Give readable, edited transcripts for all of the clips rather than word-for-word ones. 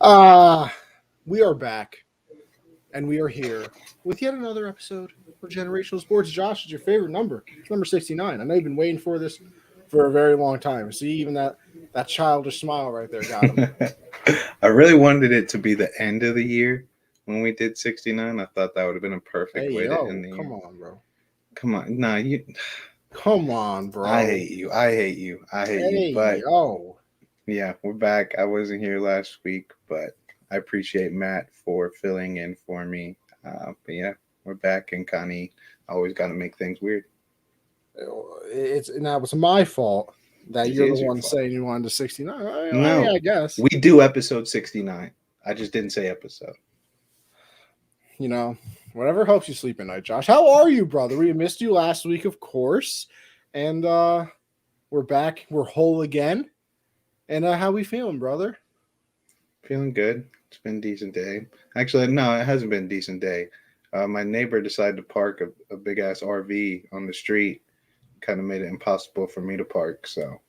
We are back, and we are here with yet another episode of Generational Sports. Josh, is your favorite number? It's number 69. I know you've been waiting for this for a very long time. See, even that childish smile right there got him. I really wanted it to be the end of the year when we did 69. I thought that would have been a perfect way to end the year. Come on, bro. Come on. Nah, you. Come on, bro. I hate you. But yeah, we're back. I wasn't here last week, but I appreciate Matt for filling in for me. But yeah, we're back, and Connie always got to make things weird. It's my fault that you're the one saying you wanted to 69. No, I guess we do episode 69. I just didn't say episode. You know, whatever helps you sleep at night, Josh. How are you, brother? We missed you last week, of course, and we're back. We're whole again. And how we feeling, brother? Feeling good. It's been a decent day. Actually, no, it hasn't been a decent day. My neighbor decided to park a big-ass RV on the street. Kind of made it impossible for me to park. So,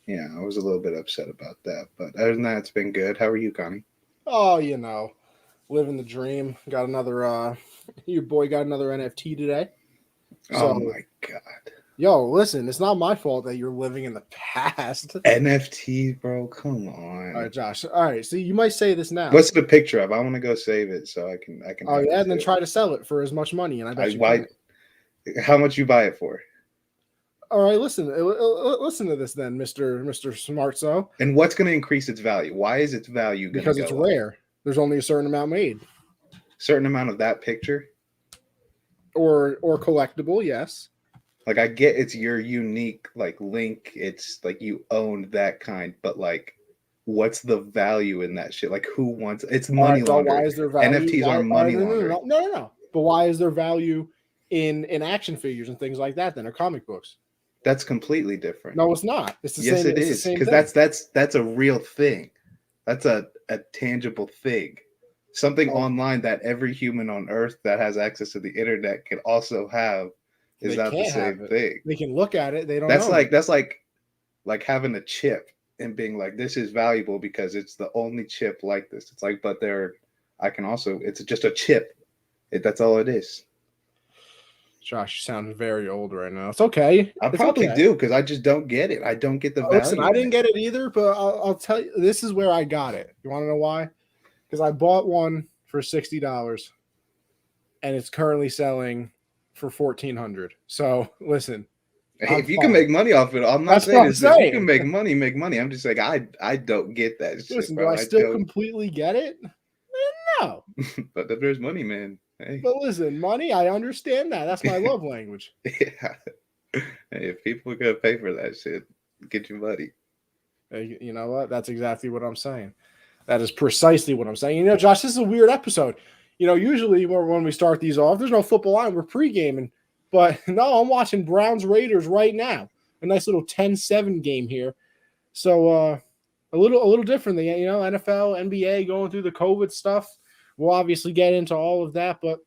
yeah, I was a little bit upset about that. But other than that, it's been good. How are you, Connie? Oh, living the dream. Got another, your boy got another NFT today. So, oh, my God. Yo, listen, it's not my fault that you're living in the past. NFT, bro, come on. All right, Josh. All right, so you might say this now. What's the picture of? I want to go save it so I can. Oh yeah, and then try to sell it for as much money, and I bet you can. How much you buy it for? All right, listen to this then, Mr. Smartso. And what's going to increase its value? Why is its value going to go Because it's rare. There's only a certain amount made. Certain amount of that picture? Or collectible, yes. Like, I get it's your unique, like, link. It's, like, you owned that kind. But, like, what's the value in that shit? Like, who wants... It's money laundering. Why is there value? NFTs are money laundering. No. But why is there value in action figures and things like that then, or comic books? That's completely different. No, it's not. It's the yes, same. Yes, it is. Because that's a real thing. That's a tangible thing. Something online that every human on Earth that has access to the internet can also have is not the same thing. They can look at it. They don't. That's like having a chip and being like, this is valuable because it's the only chip like this. It's like, but it's just a chip. That's all it is. Josh, you sound very old right now. It's okay. I probably do because I just don't get it. I don't get the value. Listen, I didn't get it either, but I'll tell you, this is where I got it. You want to know why? Because I bought one for $60, and it's currently selling for $1,400. So listen, hey, if you can make money off it, I'm not saying if you can make money, make money. I'm just like I don't get that. Listen, do I still completely get it? No. But if there's money, man. Hey. But listen, money, I understand that. That's my love language. Yeah. Hey, if people could pay for that shit, get your money. Hey, you know what? That's exactly what I'm saying. That is precisely what I'm saying. Josh, this is a weird episode. Usually when we start these off, there's no football on. We're pre-gaming. But no, I'm watching Browns-Raiders right now. A nice little 10-7 game here. So a little different than, NFL, NBA going through the COVID stuff. We'll obviously get into all of that. But,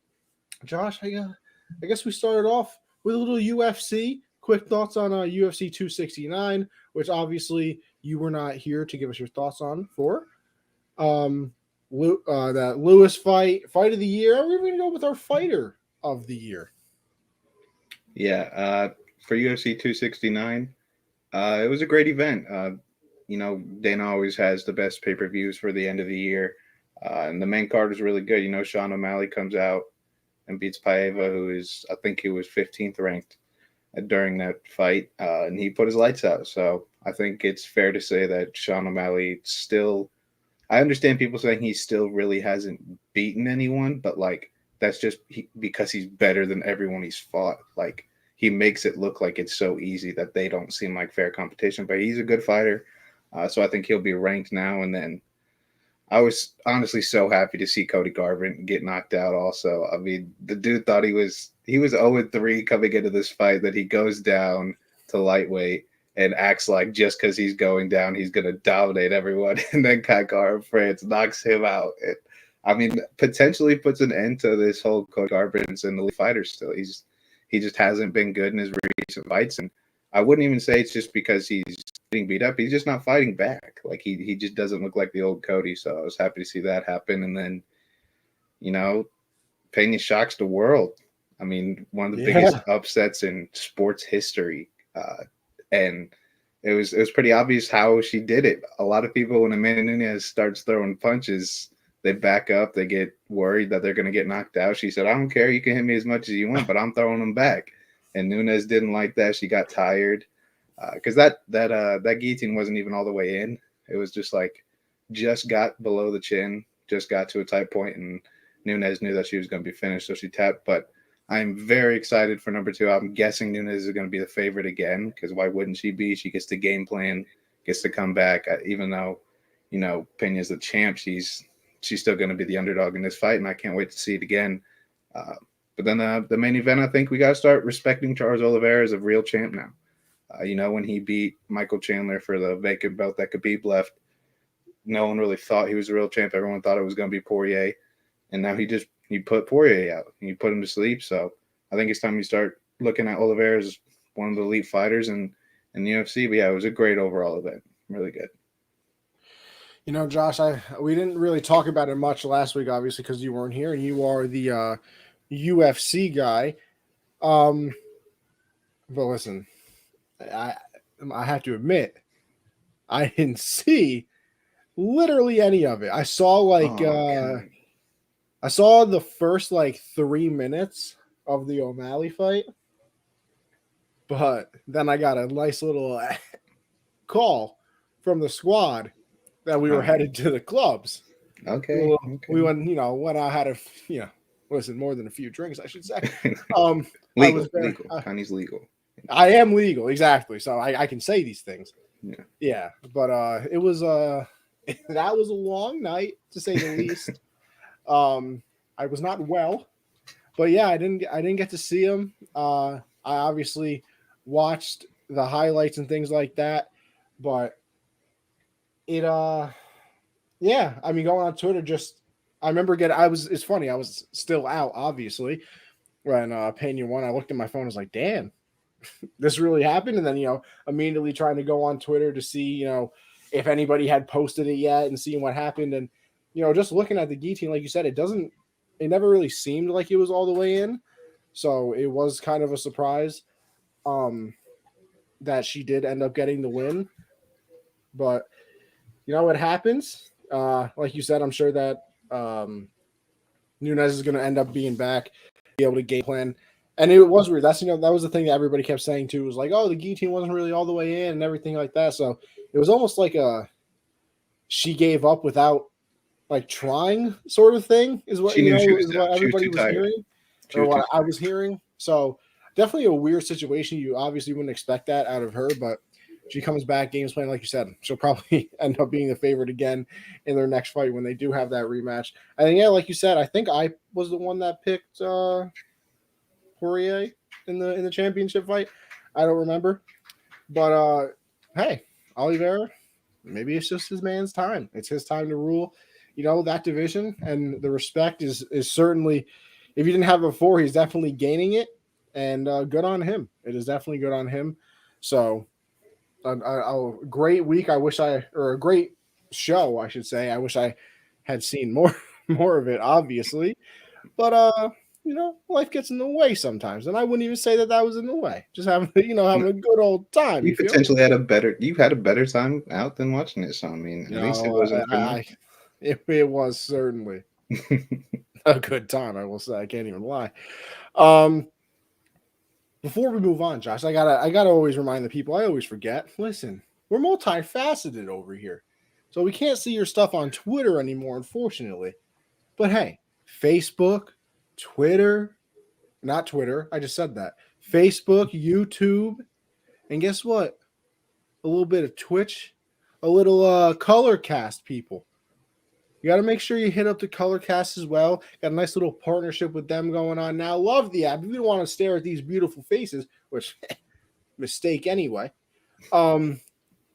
Josh, I guess we started off with a little UFC. Quick thoughts on UFC 269, which obviously you were not here to give us your thoughts on for. That Lewis fight of the year. Are we going to go with our fighter of the year? Yeah, for UFC 269, it was a great event. Dana always has the best pay-per-views for the end of the year. And the main card is really good. Sean O'Malley comes out and beats Paiva, who is, I think he was 15th ranked during that fight. And he put his lights out. So I think it's fair to say that Sean O'Malley still, I understand people saying he still really hasn't beaten anyone, but that's just because he's better than everyone he's fought. He makes it look like it's so easy that they don't seem like fair competition, but he's a good fighter. So I think he'll be ranked now. And then I was honestly so happy to see Cody Garbrandt get knocked out also. I mean, the dude thought he was 0-3 coming into this fight, that he goes down to lightweight and acts like just because he's going down, he's going to dominate everyone. And then Kai Garbrandt knocks him out. Potentially puts an end to this whole Cody Garbrandt's and the lead fighter still. He just hasn't been good in his recent fights. And I wouldn't even say it's just because he's getting beat up. He's just not fighting back. Like he just doesn't look like the old Cody. So I was happy to see that happen. And then, Pena shocks the world. I mean, one of the biggest upsets in sports history. And it was pretty obvious how she did it. A lot of people, when Amanda Nunes starts throwing punches, they back up. They get worried that they're going to get knocked out. She said, "I don't care. You can hit me as much as you want, but I'm throwing them back." And Nunes didn't like that. She got tired because that guillotine wasn't even all the way in. It was just got below the chin, just got to a tight point, and Nunes knew that she was going to be finished, so she tapped. But I'm very excited for number 2. I'm guessing Nunes is going to be the favorite again, because why wouldn't she be? She gets to game plan, gets to come back. Even though, Pena's the champ, she's still going to be the underdog in this fight, and I can't wait to see it again. But then the main event, I think we got to start respecting Charles Oliveira as a real champ now. When he beat Michael Chandler for the vacant belt that Khabib left, no one really thought he was a real champ. Everyone thought it was going to be Poirier. And now he put Poirier out. And he put him to sleep. So I think it's time you start looking at Oliveira as one of the elite fighters in the UFC. But yeah, it was a great overall event. Really good. Josh, we didn't really talk about it much last week, obviously, because you weren't here, and you are the UFC guy. But listen, I have to admit, I didn't see literally any of it. I saw I saw the first 3 minutes of the O'Malley fight, but then I got a nice little call from the squad that we were headed to the clubs. Okay. We went, when I had more than a few drinks, I should say. Legal. Connie's legal. I am legal, exactly. So I can say these things. Yeah. Yeah. But it was that was a long night, to say the least. I was not well, but yeah, I didn't get to see him. I obviously watched the highlights and things like that, but it yeah, I mean, going on Twitter, I remember it's funny, I was still out, obviously, when Pena won. I looked at my phone, I was like, damn, this really happened. And then, immediately trying to go on Twitter to see, if anybody had posted it yet and seeing what happened. And, just looking at the guillotine, like you said, it never really seemed like it was all the way in. So it was kind of a surprise that she did end up getting the win. But, it happens. Like you said, I'm sure that Nunes is going to end up being back, be able to game plan. And it was weird. That was the thing that everybody kept saying too, was like, oh, the guillotine wasn't really all the way in and everything like that. So it was almost like she gave up without trying sort of thing, is what what everybody was hearing, or what I was hearing. So definitely a weird situation. You obviously wouldn't expect that out of her, but she comes back, games plan, like you said, she'll probably end up being the favorite again in their next fight when they do have that rematch. I think, yeah, like you said, I think I was the one that picked Poirier in the championship fight. I don't remember, but hey, Oliveira, maybe it's just his man's time. It's his time to rule, that division, and the respect is certainly, if you didn't have it before, he's definitely gaining it, and good on him. It is definitely good on him. So a great week. Or a great show, I should say. I wish I had seen more of it, obviously, but life gets in the way sometimes, and I wouldn't even say that was in the way. Just having a good old time. You potentially had a better time out than watching it. So I mean, at least it wasn't. It was certainly a good time. I will say, I can't even lie. Before we move on, Josh, I gotta always remind the people. I always forget. Listen, we're multifaceted over here, so we can't see your stuff on Twitter anymore, unfortunately. But hey, Facebook, Twitter, not Twitter. I just said that. Facebook, YouTube, and guess what? A little bit of Twitch, a little Colorcast, people. You got to make sure you hit up the Colorcast as well. Got a nice little partnership with them going on now. Love the app. If you don't want to stare at these beautiful faces, which mistake anyway, you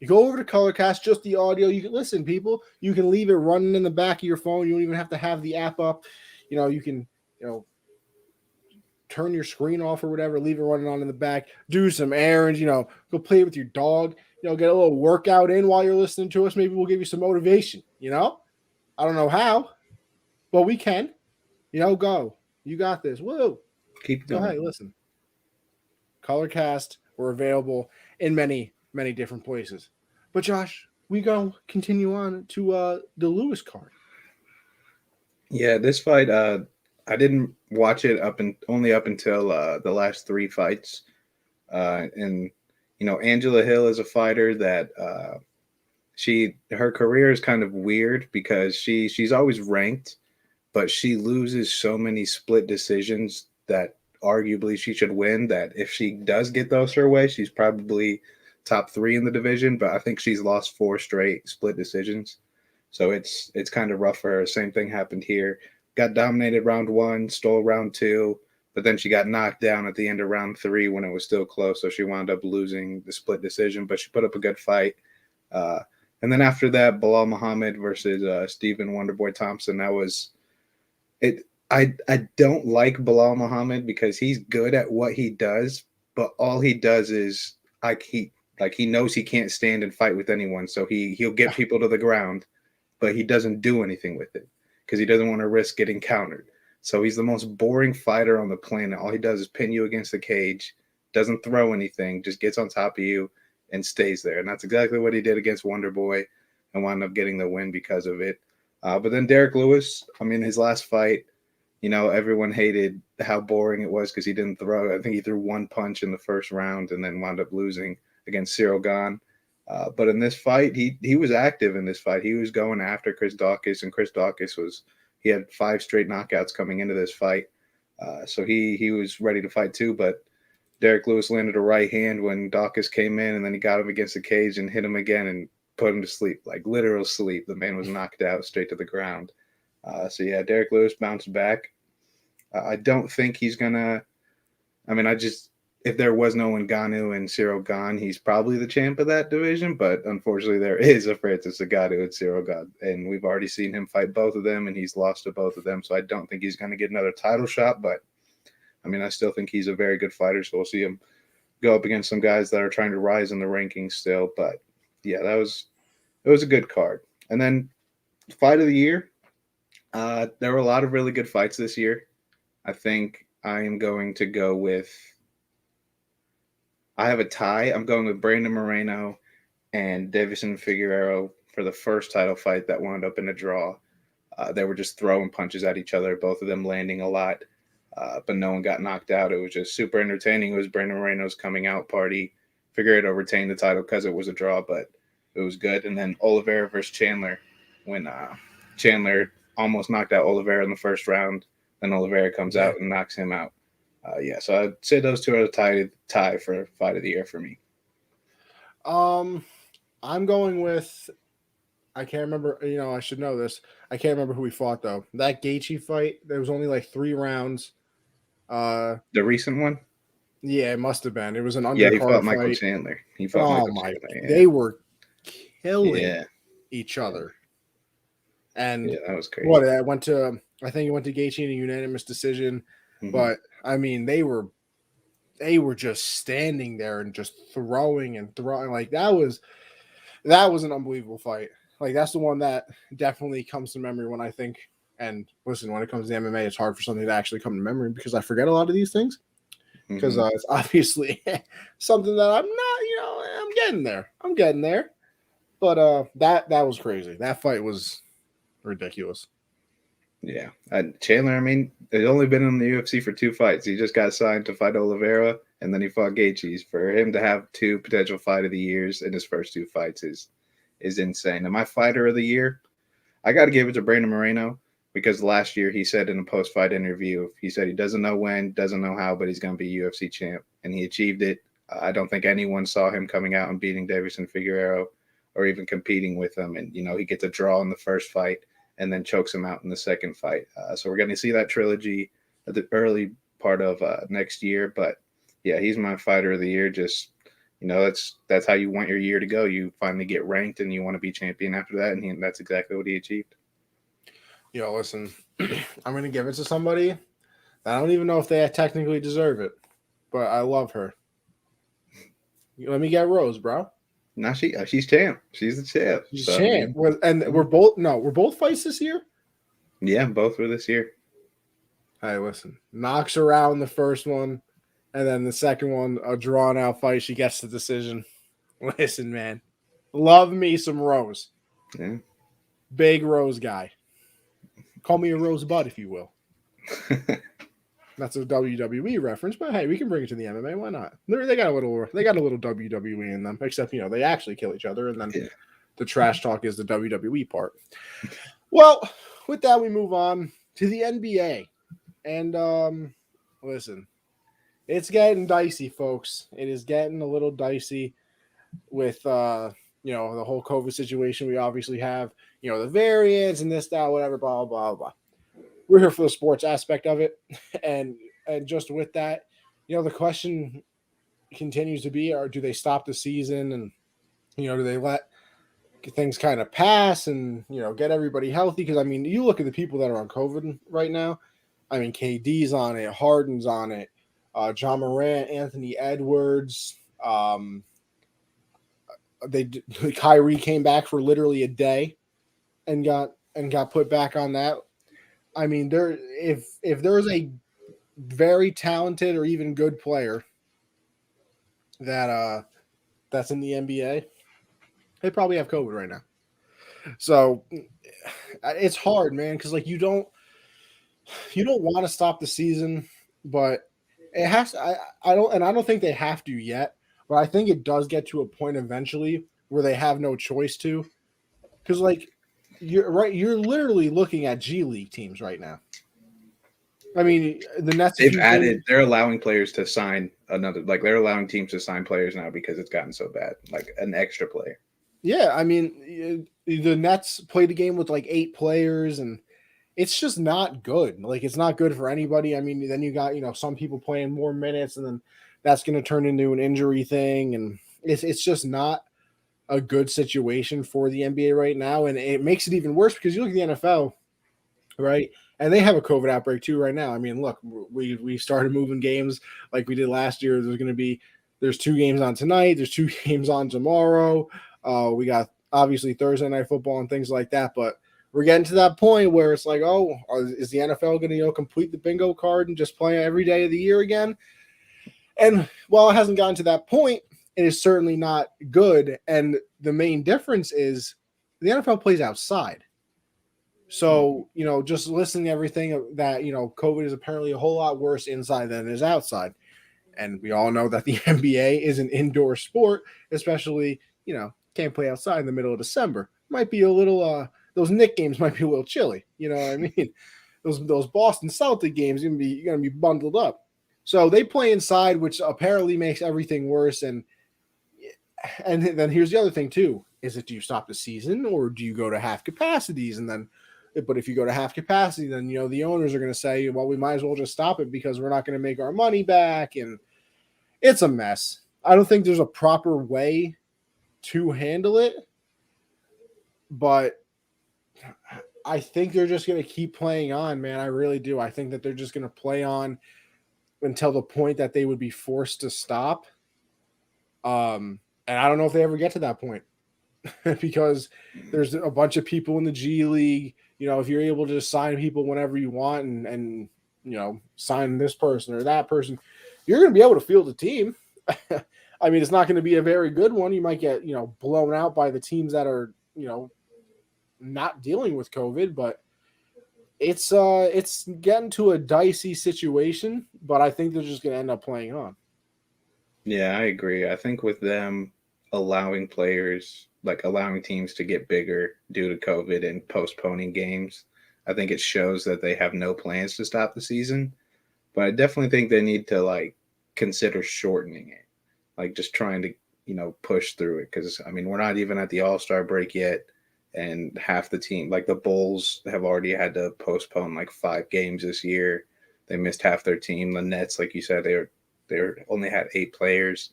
go over to Colorcast, just the audio. You can listen, people. You can leave it running in the back of your phone. You don't even have to have the app up. You can, turn your screen off or whatever, leave it running on in the back, do some errands, go play with your dog. get a little workout in while you're listening to us. Maybe we'll give you some motivation. I don't know how, but we can. Go. You got this. Woo. Keep Go going. ahead. Listen. Colorcast. We're available in many, many different places. But Josh, we go continue on to the Lewis card. Yeah, this fight, I didn't watch it only up until the last three fights. And Angela Hill is a fighter that her career is kind of weird because she's always ranked, but she loses so many split decisions that arguably she should win. That if she does get those her way, she's probably top 3 in the division. But I think she's lost 4 straight split decisions, so it's kind of rough for her. Same thing happened here. Got dominated round 1, stole round 2. But then she got knocked down at the end of round 3 when it was still close. So she wound up losing the split decision, but she put up a good fight. And then after that, Bilal Muhammad versus Stephen Wonderboy Thompson. That was it. I don't like Bilal Muhammad because he's good at what he does, but all he does is he knows he can't stand and fight with anyone. So he'll get people to the ground, but he doesn't do anything with it because he doesn't want to risk getting countered. So he's the most boring fighter on the planet. All he does is pin you against the cage, doesn't throw anything, just gets on top of you and stays there. And that's exactly what he did against Wonderboy and wound up getting the win because of it. But then Derek Lewis, his last fight, everyone hated how boring it was because he didn't throw. I think he threw 1 punch in the first round and then wound up losing against Cyril Gane. But in this fight, he was active in this fight. He was going after Chris Daukaus, and Chris Daukaus he had 5 straight knockouts coming into this fight. So he was ready to fight too, but Derek Lewis landed a right hand when Daukaus came in, and then he got him against the cage and hit him again and put him to sleep, like literal sleep. The man was knocked out straight to the ground. So yeah, Derek Lewis bounced back. I don't think he's gonna. If there was no Ngannou and Cyril Gane, he's probably the champ of that division. But unfortunately, there is a Francis Ngannou and Cyril Gane, and we've already seen him fight both of them, and he's lost to both of them. So I don't think he's going to get another title shot. But I still think he's a very good fighter. So we'll see him go up against some guys that are trying to rise in the rankings still. But yeah, it was a good card. And then fight of the year, there were a lot of really good fights this year. I think I am going to go with. I have a tie. I'm going with Brandon Moreno and Davison Figueiredo for the first title fight that wound up in a draw. They were just throwing punches at each other, both of them landing a lot, but no one got knocked out. It was just super entertaining. It was Brandon Moreno's coming out party. Figueiredo retained the title because it was a draw, but it was good. And then Oliveira versus Chandler, when Chandler almost knocked out Oliveira in the first round, then Oliveira comes out and knocks him out. So I'd say those two are the tie for fight of the year for me. I'm going with, I can't remember, I should know this. I can't remember who we fought though. That Gaethje fight, there was only like 3 rounds. The recent one? Yeah, it must have been. It was an undercard fight. He fought fight. Michael Chandler. Chandler. Yeah. They were killing each other. And that was crazy. I think it went to Gaethje in a unanimous decision. Mm-hmm. But they were just standing there and just throwing. Like that was an unbelievable fight. Like that's the one that definitely comes to memory when I think. And listen, when it comes to MMA, it's hard for something to actually come to memory because I forget a lot of these things. Because it's obviously something that I'm not, I'm getting there. But that was crazy. That fight was ridiculous. Yeah. Chandler, he's only been in the UFC for 2 fights. He just got signed to fight Oliveira, and then he fought Gaethje. For him to have 2 potential fight of the years in his first 2 fights is insane. And my fighter of the year, I got to give it to Brandon Moreno because last year he said in a post-fight interview, he said he doesn't know when, doesn't know how, but he's going to be UFC champ, and he achieved it. I don't think anyone saw him coming out and beating Davison Figueiredo or even competing with him. And, he gets a draw in the first fight and then chokes him out in the second fight. So we're going to see that trilogy at the early part of next year. But, yeah, he's my fighter of the year. Just, that's how you want your year to go. You finally get ranked and you want to be champion after that. And that's exactly what he achieved. Listen, I'm going to give it to somebody. I don't even know if they technically deserve it, but I love her. Let me get Rose, bro. Now she's champ. She's the champ. She's So, champ. We're both fights this year. yeah, both were this year. Hey, listen, knocks her out in the first one, and then the second one, a drawn out fight. She gets the decision. Listen, man, love me some Rose. Yeah. Big Rose guy. Call me a rosebud, if you will. That's a WWE reference, but hey, we can bring it to the MMA. Why not? They got a little WWE in them, except they actually kill each other, and then the trash talk is the WWE part. Well, with that, we move on to the NBA, and listen, it's getting dicey, folks. It is getting a little dicey with the whole COVID situation. We obviously have the variants and this, that, whatever, blah blah blah. We're here for the sports aspect of it, and just with that, the question continues to be: do they stop the season, and do they let things kind of pass and get everybody healthy? Because I mean, you look at the people that are on COVID right now. I mean, KD's on it, Harden's on it, John Morant, Anthony Edwards. Kyrie came back for literally a day, and got put back on that. I mean, if there's a very talented or even good player that's in the NBA, they probably have COVID right now. So it's hard, man, because you don't want to stop the season, but it has to, I don't think they have to yet, but I think it does get to a point eventually where they have no choice to, because you're literally looking at G League teams right now. I mean, the Nets. They're allowing players to sign they're allowing teams to sign players now because it's gotten so bad, like an extra player. Yeah, I mean, the Nets played a game with 8 players, and it's just not good. It's not good for anybody. I mean, then you got some people playing more minutes, and then that's going to turn into an injury thing, and it's just not a good situation for the NBA right now, and it makes it even worse because you look at the NFL, right? And they have a COVID outbreak too right now. I mean, look, we started moving games like we did last year. There's 2 games on tonight. There's 2 games on tomorrow. We got obviously Thursday night football and things like that, but we're getting to that point where it's like, is the NFL going to complete the bingo card and just play every day of the year again? And while it hasn't gotten to that point, it is certainly not good. And the main difference is the NFL plays outside. So, just listening to everything that, COVID is apparently a whole lot worse inside than it is outside. And we all know that the NBA is an indoor sport, especially, can't play outside in the middle of December. Might be a little, those Knicks games might be a little chilly. You know what I mean? Those Boston Celtic games, you're going to be bundled up. So they play inside, which apparently makes everything worse. And then here's the other thing too: do you stop the season or do you go to half capacities? But if you go to half capacity, then the owners are going to say, well, we might as well just stop it because we're not going to make our money back, and it's a mess. I don't think there's a proper way to handle it, but I think they're just going to keep playing on, man. I really do. I think that they're just going to play on until the point that they would be forced to stop. And I don't know if they ever get to that point because there's a bunch of people in the G League. If you're able to just sign people whenever you want and sign this person or that person, you're going to be able to field a team. I mean, it's not going to be a very good one. You might get, blown out by the teams that are, not dealing with COVID, but it's getting to a dicey situation, but I think they're just going to end up playing on. Yeah, I agree. I think with them allowing teams to get bigger due to COVID and postponing games, I think it shows that they have no plans to stop the season. But I definitely think they need to consider shortening it, just trying to, push through it. Because, I mean, we're not even at the All-Star break yet. And half the team, the Bulls have already had to postpone 5 games this year. They missed half their team. The Nets, like you said, they only had 8 players.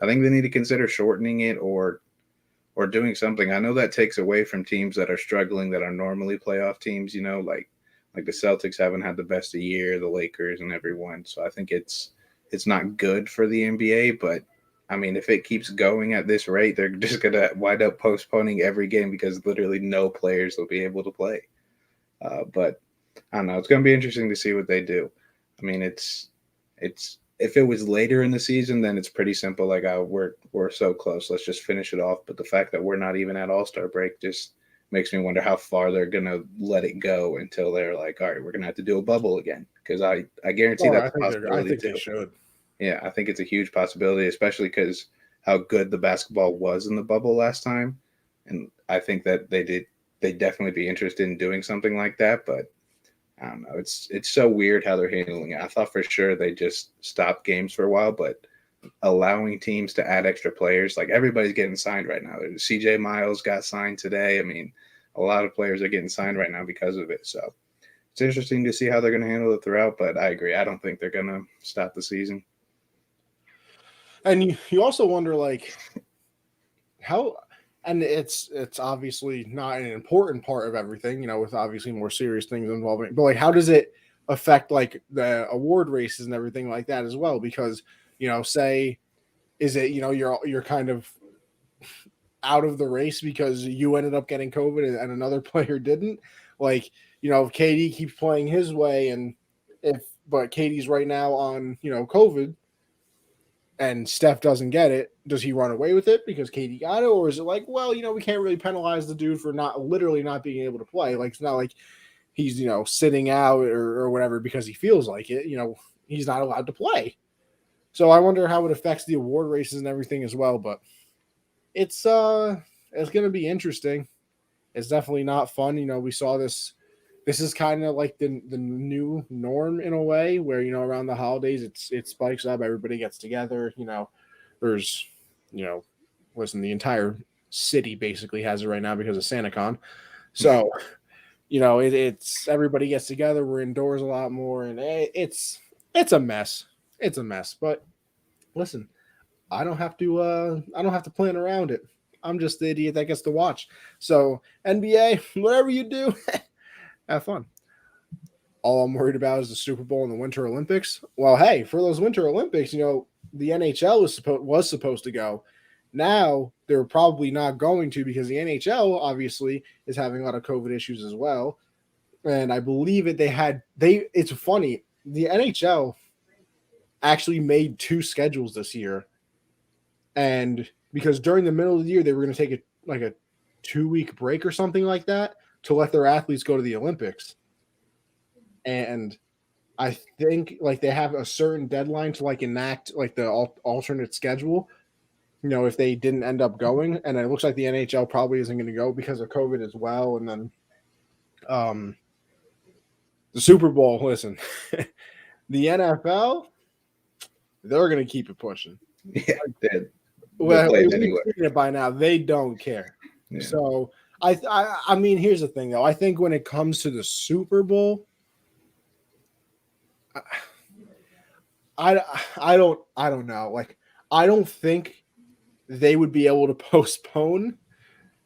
I think they need to consider shortening it or doing something. I know that takes away from teams that are struggling, that are normally playoff teams, like the Celtics haven't had the best of year, the Lakers and everyone. So I think it's not good for the NBA, but I mean, if it keeps going at this rate, they're just going to wind up postponing every game because literally no players will be able to play. But I don't know. It's going to be interesting to see what they do. I mean, it's if it was later in the season, then it's pretty simple. Like, we're so close. Let's just finish it off. But the fact that we're not even at All-Star break just makes me wonder how far they're going to let it go until they're like, all right, we're going to have to do a bubble again. Because I guarantee that's a possibility. I think too. They should. Yeah, I think it's a huge possibility, especially because how good the basketball was in the bubble last time. And I think that they'd definitely be interested in doing something like that. But I don't know. It's so weird how they're handling it. I thought for sure they just stopped games for a while, but allowing teams to add extra players, like everybody's getting signed right now. CJ Miles got signed today. I mean, a lot of players are getting signed right now because of it. So it's interesting to see how they're going to handle it throughout, but I agree. I don't think they're going to stop the season. And you also wonder, like, how, and it's obviously not an important part of everything, with obviously more serious things involving, but like, how does it affect like the award races and everything like that as well? Because, say, is it, you're kind of out of the race because you ended up getting COVID and another player didn't? Like, if KD keeps playing his way but KD's right now on, COVID, and Steph doesn't get it, does he run away with it because KD got it? Or is it like, well, we can't really penalize the dude for not being able to play. Like, it's not like he's, sitting out or whatever because he feels like it. He's not allowed to play. So I wonder how it affects the award races and everything as well. But it's going to be interesting. It's definitely not fun. We saw this. This is kind of like the new norm in a way where, around the holidays, it spikes up. Everybody gets together. There's, listen, the entire city basically has it right now because of SantaCon. So, it's everybody gets together. We're indoors a lot more, and it's a mess. It's a mess. But listen, I don't have to plan around it. I'm just the idiot that gets to watch. So NBA, whatever you do. Have fun. All I'm worried about is the Super Bowl and the Winter Olympics. Well, hey, for those Winter Olympics, the NHL was supposed to go. Now they're probably not going to because the NHL obviously is having a lot of COVID issues as well. And I believe it's funny. The NHL actually made 2 schedules this year. And because during the middle of the year, they were going to take a 2-week break or something like that to let their athletes go to the Olympics. And I think like they have a certain deadline to like enact like the alternate schedule, if they didn't end up going. And it looks like the NHL probably isn't going to go because of COVID as well. And then the Super Bowl, listen, the NFL, they're going to keep it pushing. Yeah, well, we've seen it by now. They don't care. Yeah. So I mean, here's the thing though. I think when it comes to the Super Bowl, I don't know. Like, I don't think they would be able to postpone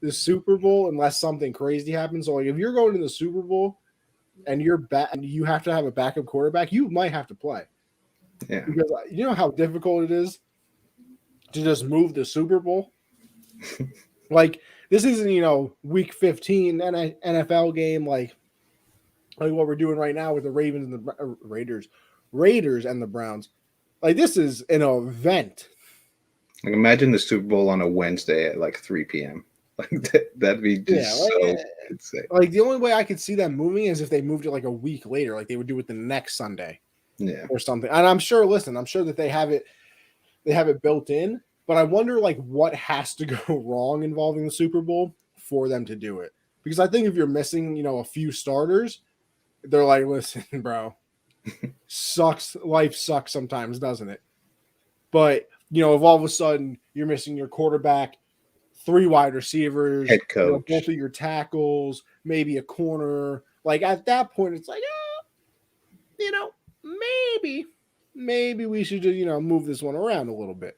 the Super Bowl unless something crazy happens. So like, if you're going to the Super Bowl and you have to have a backup quarterback, you might have to play. Yeah. Because you know how difficult it is to just move the Super Bowl. Like, this isn't, week 15 NFL game like what we're doing right now with the Ravens and the Raiders and the Browns. Like, this is an event. Like, imagine the Super Bowl on a Wednesday at like 3 p.m. Like that'd be just so insane. Like, the only way I could see them moving is if they moved it like a week later, like they would do it the next Sunday, or something. And I'm sure that they have it built in. But I wonder, like, what has to go wrong involving the Super Bowl for them to do it. Because I think if you're missing, a few starters, they're like, listen, bro, life sucks sometimes, doesn't it? But, if all of a sudden you're missing your quarterback, 3 wide receivers, head coach, both of your tackles, maybe a corner, like at that point, it's like, maybe we should just, move this one around a little bit.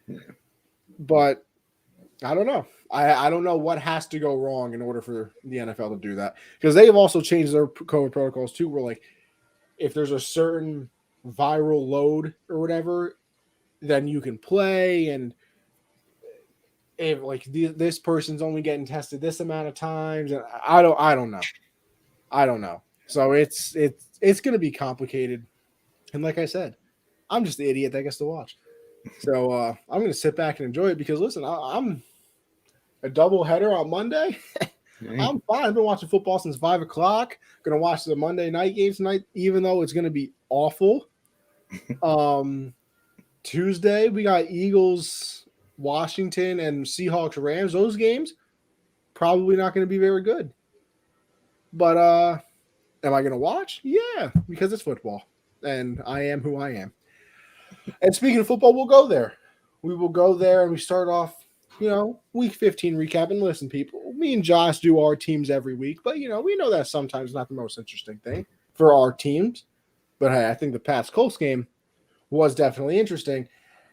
Yeah. But I don't know. I don't know what has to go wrong in order for the NFL to do that, because they've also changed their COVID protocols too, where like if there's a certain viral load or whatever, then you can play, and if like this person's only getting tested this amount of times, and I don't know. So it's going to be complicated, and like I said, I'm just the idiot that gets to watch. So I'm going to sit back and enjoy it because listen, I'm a double header on Monday. I'm fine. I've been watching football since 5 o'clock. Going to watch the Monday night game tonight, even though it's going to be awful. Tuesday we got Eagles, Washington, and Seahawks, Rams. Those games probably not going to be very good. But am I going to watch? Yeah, because it's football, and I am who I am. And speaking of football, we'll go there. We will go there, and we start off, week 15 recap. And listen, people, me and Josh do our teams every week, but, we know that's sometimes not the most interesting thing for our teams. But, hey, I think the Pats Colts game was definitely interesting.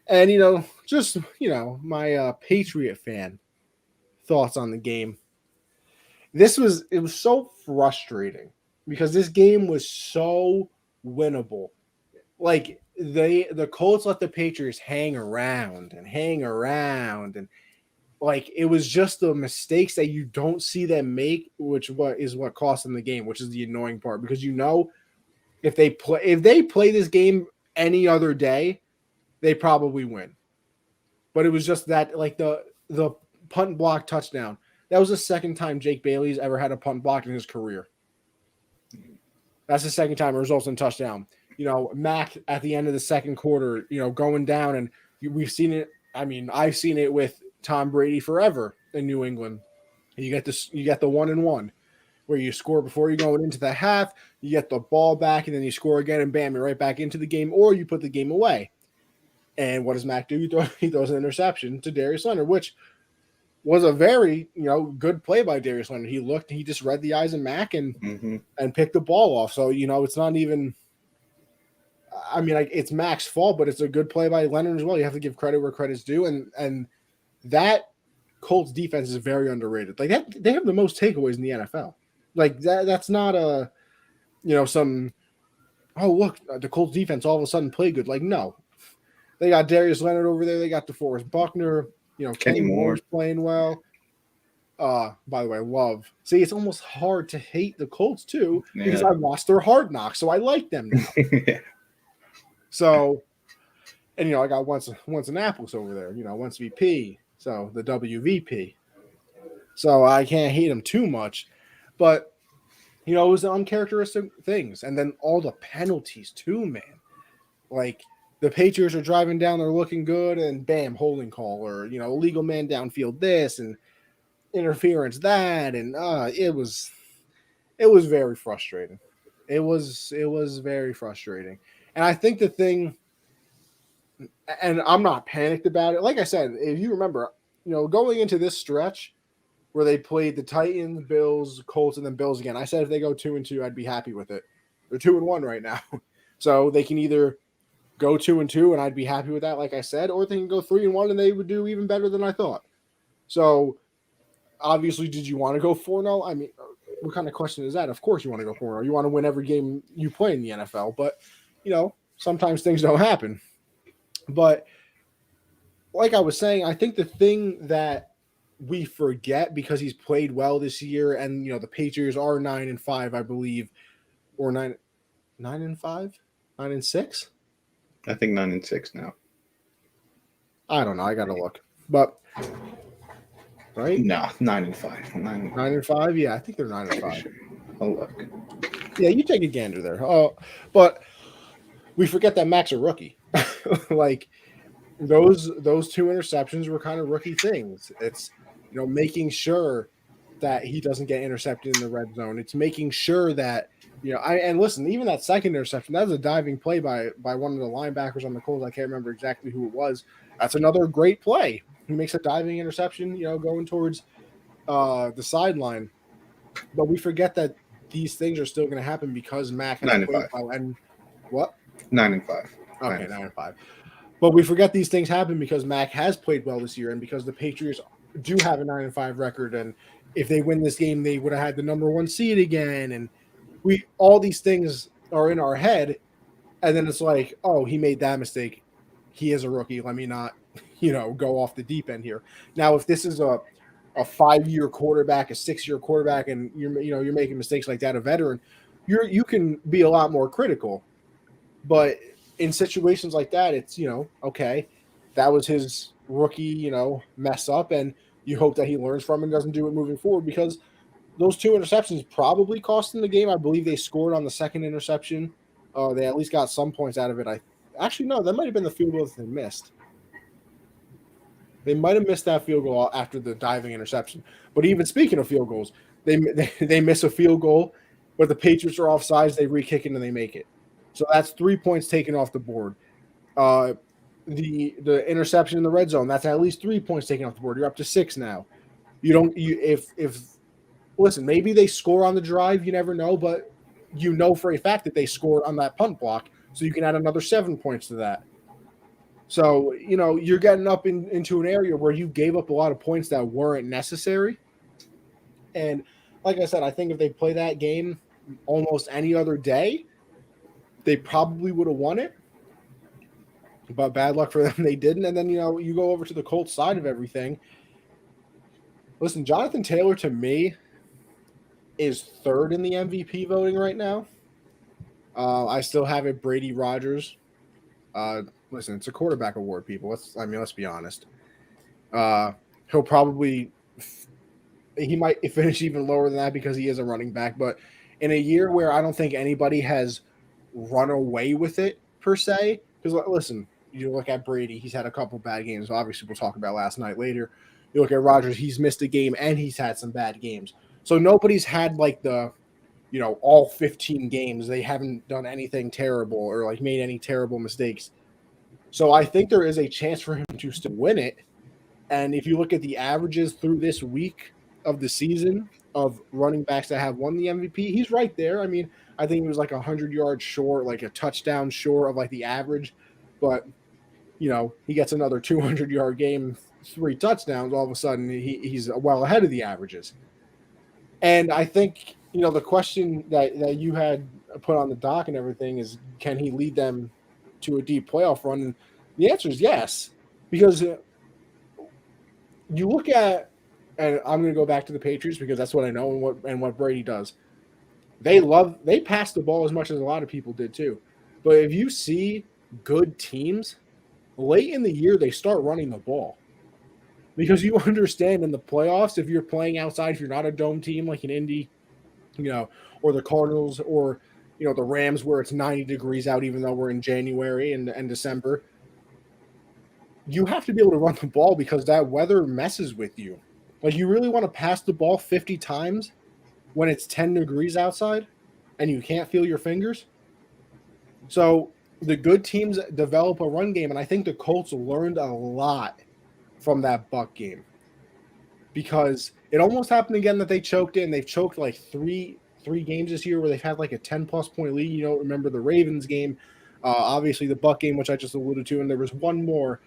And, just, my Patriot fan thoughts on the game. It was so frustrating because this game was so winnable. Like, the Colts let the Patriots hang around, and like it was just the mistakes that you don't see them make, which what cost them the game, which is the annoying part, because if they play this game any other day, they probably win. But it was just that, like the punt and block touchdown. That was the second time Jake Bailey's ever had a punt block in his career. That's the second time it results in a touchdown. Mac at the end of the second quarter, going down, and we've seen it. I mean, I've seen it with Tom Brady forever in New England. You get the 1-and-1 where you score before you going into the half, you get the ball back, and then you score again, and bam, you're right back into the game, or you put the game away. And what does Mac do? He throws an interception to Darius Leonard, which was a very, good play by Darius Leonard. He just read the eyes of Mac and picked the ball off. So, it's not even, I mean, like, it's Mac's fault, but it's a good play by Leonard as well. You have to give credit where credit's due. And that Colts defense is very underrated. Like, they have the most takeaways in the NFL. Like, that's not some, oh, look, the Colts defense all of a sudden played good. Like, no. They got Darius Leonard over there. They got DeForest Buckner. Kenny Moore's playing well. By the way, love. See, it's almost hard to hate the Colts too because I watched their Hard Knocks, so I like them now. Yeah. So, and I got once Annapolis over there. Once VP, so the WVP. So I can't hate them too much, but it was the uncharacteristic things, and then all the penalties too, man. Like, the Patriots are driving down, they're looking good, and bam, holding call, or illegal man downfield this, and interference that, and it was very frustrating. It was very frustrating, and I think the thing, and I'm not panicked about it. Like I said, if you remember, going into this stretch where they played the Titans, Bills, Colts, and then Bills again, I said if they go 2-2, I'd be happy with it. They're 2-1 right now, so they can either go 2-2, and I'd be happy with that, like I said, or they can go 3-1, and they would do even better than I thought. So, obviously, did you want to go 4-0? I mean, what kind of question is that? Of course you want to go 4-0. You want to win every game you play in the NFL, but, sometimes things don't happen. But, like I was saying, I think the thing that we forget, because he's played well this year, and, the Patriots are 9-5, I believe, or 9-5? 9-6? I think 9-6 now. I don't know. I gotta look, but right? No, 9-5. 9-5. Yeah, I think they're 9-5. Sure. I'll look. Yeah, you take a gander there. Oh, but we forget that Mac's a rookie. Like those two interceptions were kind of rookie things. It's making sure that he doesn't get intercepted in the red zone. It's making sure that. And listen, even that second interception, that was a diving play by one of the linebackers on the Colts. I can't remember exactly who it was. That's another great play. He makes a diving interception, going towards the sideline. But we forget that these things are still going to happen because Mac has played well. And what? 9-5. Okay, 9-5. But we forget these things happen because Mac has played well this year, and because the Patriots do have a 9-5 record. And if they win this game, they would have had the number 1 seed again. And all these things are in our head, and then it's like, oh, he made that mistake. he is a rookie. Let me not, go off the deep end here. Now, if this is a 5-year quarterback, a 6-year quarterback, and you're making mistakes like that, a veteran, you can be a lot more critical. But in situations like that, it's okay, that was his rookie, mess up, and you hope that he learns from it and doesn't do it moving forward, because those 2 interceptions probably cost them the game. I believe they scored on the second interception. They at least got some points out of it. No, that might have been the field goal that they missed. They might have missed that field goal after the diving interception. But even speaking of field goals, they miss a field goal, but the Patriots are offsides. They re-kick it and they make it. So that's 3 points taken off the board. The interception in the red zone, that's at least 3 points taken off the board. You're up to 6 now. Listen, maybe they score on the drive. You never know, but for a fact that they scored on that punt block, so you can add another 7 points to that. So, you're getting up into an area where you gave up a lot of points that weren't necessary. And like I said, I think if they play that game almost any other day, they probably would have won it. But bad luck for them, they didn't. And then, you go over to the Colts side of everything. Listen, Jonathan Taylor, to me, is third in the MVP voting right now. I still have it Brady, Rodgers. Listen, it's a quarterback award, people. Let's be honest. He'll probably he might finish even lower than that because he is a running back. But in a year where I don't think anybody has run away with it per se, because listen, you look at Brady, he's had a couple bad games. Obviously, we'll talk about last night later. You look at Rodgers, he's missed a game and he's had some bad games. So nobody's had like the, all 15 games. They haven't done anything terrible or like made any terrible mistakes. So I think there is a chance for him to still win it. And if you look at the averages through this week of the season of running backs that have won the MVP, he's right there. I mean, I think he was like 100 yards short, like a touchdown short of like the average. But, he gets another 200-yard game, 3 touchdowns, all of a sudden he's well ahead of the averages. And I think, the question that you had put on the doc and everything is, can he lead them to a deep playoff run? And the answer is yes, because you look at, and I'm going to go back to the Patriots because that's what I know and what Brady does. They pass the ball as much as a lot of people did too. But if you see good teams, late in the year, they start running the ball. Because you understand in the playoffs, if you're playing outside, if you're not a dome team like an Indy, or the Cardinals or, the Rams where it's 90 degrees out, even though we're in January and December, you have to be able to run the ball because that weather messes with you. Like, you really want to pass the ball 50 times when it's 10 degrees outside and you can't feel your fingers? So the good teams develop a run game, and I think the Colts learned a lot from that Buck game because it almost happened again that they choked in. They've choked like three games this year where they've had like a 10-plus point lead. You don't remember the Ravens game, obviously the Buck game, which I just alluded to, and there was one more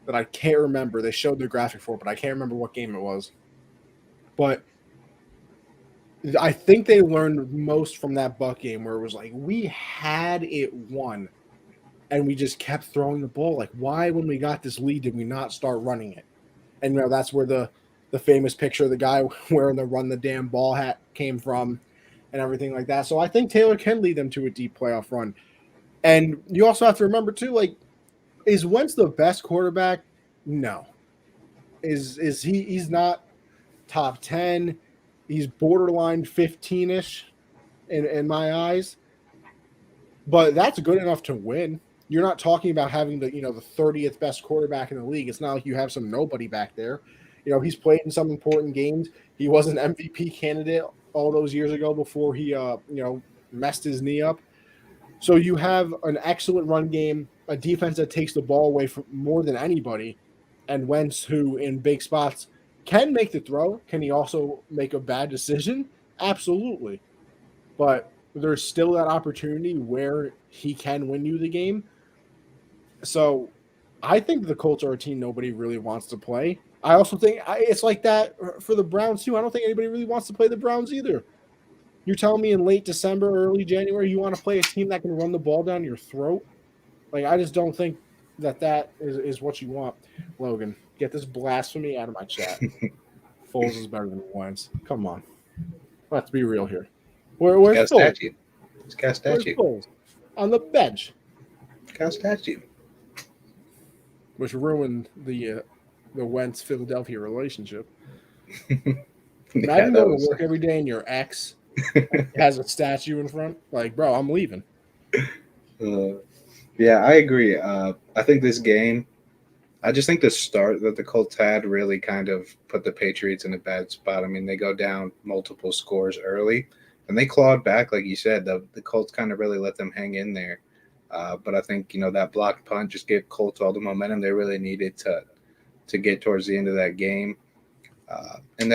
that I can't remember. They showed the graphic for it, but I can't remember what game it was. But I think they learned most from that Buck game where it was like, we had it won and we just kept throwing the ball. Like, why, when we got this lead, did we not start running it? And that's where the famous picture of the guy wearing the run the damn ball hat came from and everything like that. So I think Taylor can lead them to a deep playoff run. And you also have to remember too, like, is Wentz the best quarterback? No. Is he's not top 10. He's borderline 15-ish in my eyes. But that's good enough to win. You're not talking about having the 30th best quarterback in the league. It's not like you have some nobody back there. He's played in some important games. He was an MVP candidate all those years ago before he messed his knee up. So you have an excellent run game, a defense that takes the ball away from more than anybody, and Wentz, who in big spots can make the throw. Can he also make a bad decision? Absolutely. But there's still that opportunity where he can win you the game. So I think the Colts are a team nobody really wants to play. I also think it's like that for the Browns too. I don't think anybody really wants to play the Browns either. You're telling me in late December, early January, you want to play a team that can run the ball down your throat? Like, I just don't think that is what you want. Logan, get this blasphemy out of my chat. Foles is better than Wentz. Come on. Let's be real here. Where's Got a Foles? statue. He's got a Where's statue. Foles? On the bench. Got a statue. Which ruined the Wentz Philadelphia relationship. Imagine going to work every day and your ex has a statue in front. Like, bro, I'm leaving. Yeah, I agree. I think this game, I just think the start that the Colts had really kind of put the Patriots in a bad spot. I mean, they go down multiple scores early, and they clawed back, like you said. The Colts kind of really let them hang in there. But I think, that blocked punt just gave Colts all the momentum they really needed to get towards the end of that game. And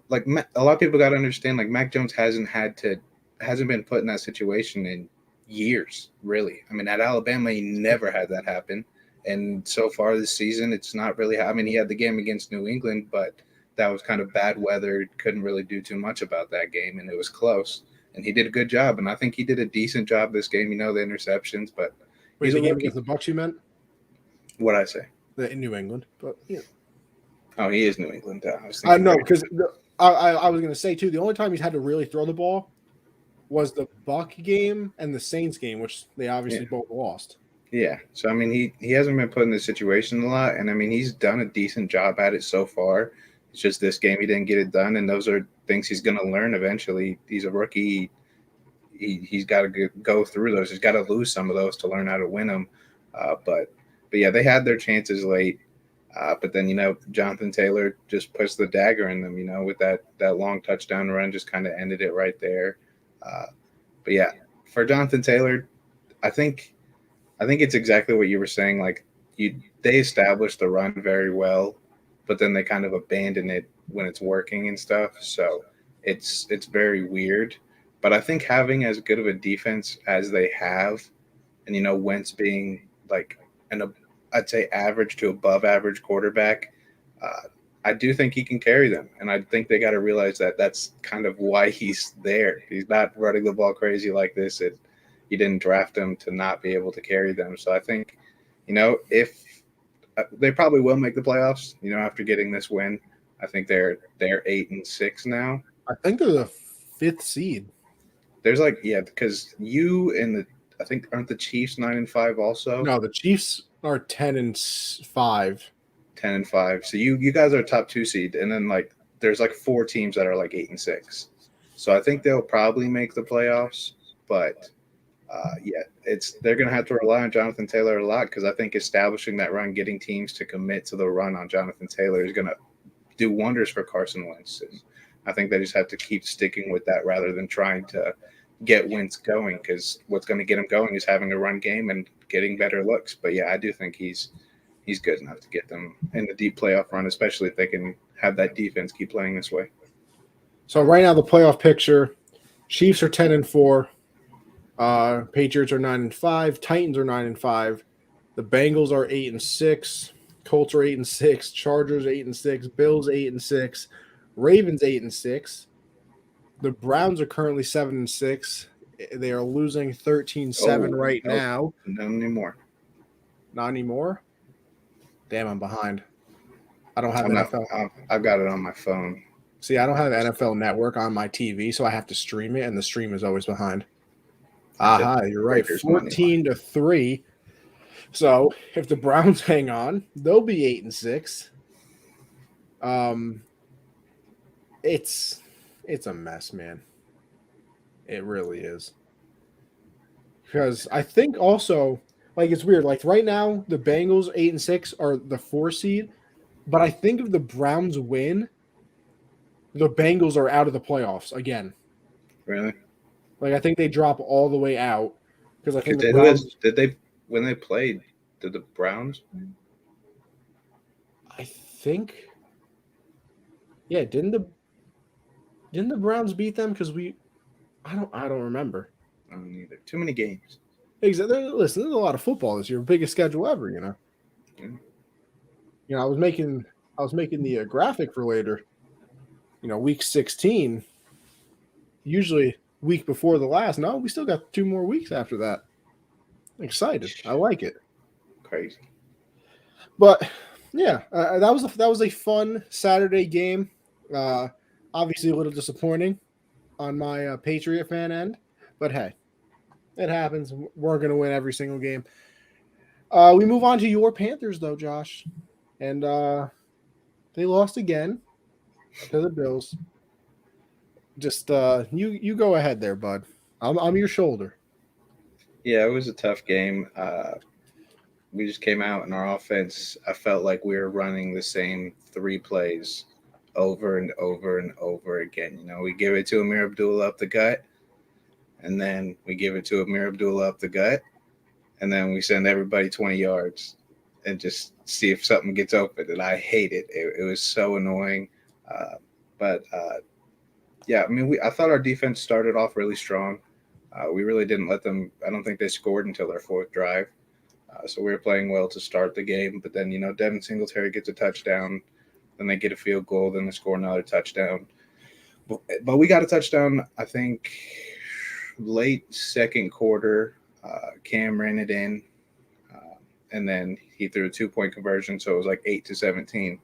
like a lot of people got to understand, like Mac Jones hasn't been put in that situation in years, really. I mean, at Alabama, he never had that happen. And so far this season, it's not really. I mean, he had the game against New England, but that was kind of bad weather. Couldn't really do too much about that game, and it was close. And he did a good job, and I think he did a decent job this game. The interceptions, but Wait, the game against the Bucs, you meant? What'd I say? In New England, but yeah. Oh, he is New England. I know, because I was going to say too. The only time he's had to really throw the ball was the Buck game and the Saints game, which they obviously both lost. Yeah, so I mean, he hasn't been put in this situation a lot, and I mean, he's done a decent job at it so far. It's just this game he didn't get it done, and those are things he's going to learn eventually. He's a rookie. He's got to go through those. He's got to lose some of those to learn how to win them. But yeah, they had their chances late. But then, Jonathan Taylor just puts the dagger in them, with that long touchdown run, just kind of ended it right there. But yeah, for Jonathan Taylor, I think it's exactly what you were saying. Like they established the run very well, but then they kind of abandon it when it's working and stuff. So it's very weird. But I think having as good of a defense as they have, and Wentz being like I'd say average to above average quarterback, I do think he can carry them. And I think they got to realize that that's kind of why he's there. He's not running the ball crazy like this. You didn't draft him to not be able to carry them. So I think, if they probably will make the playoffs, after getting this win, I think they're 8-6 now. I think they're the 5th seed. There's because I think aren't the Chiefs 9-5 also? No, the Chiefs are 10-5. 10-5. So you guys are top 2 seed, and then there's 4 teams that are 8-6. So I think they'll probably make the playoffs, but they're going to have to rely on Jonathan Taylor a lot, because I think establishing that run, getting teams to commit to the run on Jonathan Taylor is going to do wonders for Carson Wentz. And I think they just have to keep sticking with that rather than trying to get Wentz going, because what's going to get him going is having a run game and getting better looks. But yeah, I do think he's good enough to get them in the deep playoff run, especially if they can have that defense keep playing this way. So right now the playoff picture: Chiefs are 10-4, Patriots are 9-5, Titans are 9-5, the Bengals are 8-6, Colts are 8-6, Chargers 8-6, Bills 8-6, Ravens 8-6. The Browns are currently 7-6. They are losing 13-7 right now. Not anymore. Not anymore? Damn, I'm behind. I don't have NFL. I've got it on my phone. See, I don't have NFL Network on my TV, so I have to stream it, and the stream is always behind. Aha, you're right. 14-3. So if the Browns hang on, they'll be 8-6. It's a mess, man. It really is. Because I think also, it's weird. Right now, the Bengals 8-6 are the 4 seed, but I think if the Browns win, the Bengals are out of the playoffs again. Really? I think they drop all the way out, because I think the Browns when they played, did the Browns? I think. Yeah, didn't the Browns beat them? Because I don't remember. I don't either. Too many games. Exactly. Listen, there's a lot of football this year. Biggest schedule ever. Yeah. I was making the graphic for later. Week 16. Usually week before the last. No, we still got 2 more weeks after that. I'm excited. I like it. Crazy. But yeah, that was a fun Saturday game. Obviously a little disappointing on my Patriot fan end, but hey, it happens. We're going to win every single game. We move on to your Panthers though, Josh, and they lost again to the Bills. Just you go ahead there, bud. I'm your shoulder. Yeah, it was a tough game. We just came out and our offense, I felt like we were running the same 3 plays over and over and over again. You know, we give it to Amir Abdullah up the gut, and then we give it to Amir Abdullah up the gut, and then we send everybody 20 yards and just see if something gets open. And I hate it. It was so annoying. But yeah, I mean, I thought our defense started off really strong. We really didn't let them. I don't think they scored until their 4th drive. So we were playing well to start the game. But then, you know, Devin Singletary gets a touchdown. Then they get a field goal. Then they score another touchdown. But we got a touchdown, I think, late second quarter. Cam ran it in. And then he threw a 2-point conversion. So it was like 8-17.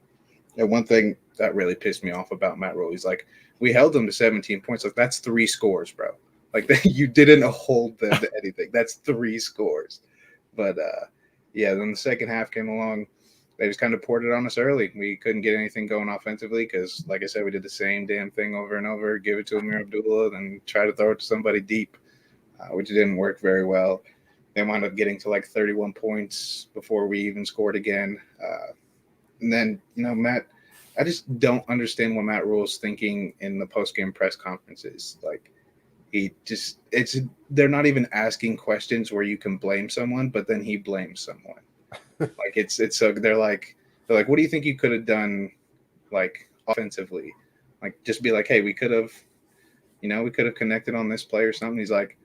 And one thing that really pissed me off about Matt Rule, he's like, we held them to 17 points. Like, that's 3 scores, bro. Like, you didn't hold them to anything. That's 3 scores. But, yeah, then the second half came along. They just kind of poured it on us early. We couldn't get anything going offensively because, like I said, we did the same damn thing over and over. Give it to Amir Abdullah, then try to throw it to somebody deep, which didn't work very well. They wound up getting to like 31 points before we even scored again. And then, you know, Matt, I just don't understand what Matt Rule's thinking in the post-game press conferences. Like, they're not even asking questions where you can blame someone, but then he blames someone. Like it's so they're like, what do you think you could have done, like, offensively? Like, just be like, hey, we could have connected on this play or something. He's like,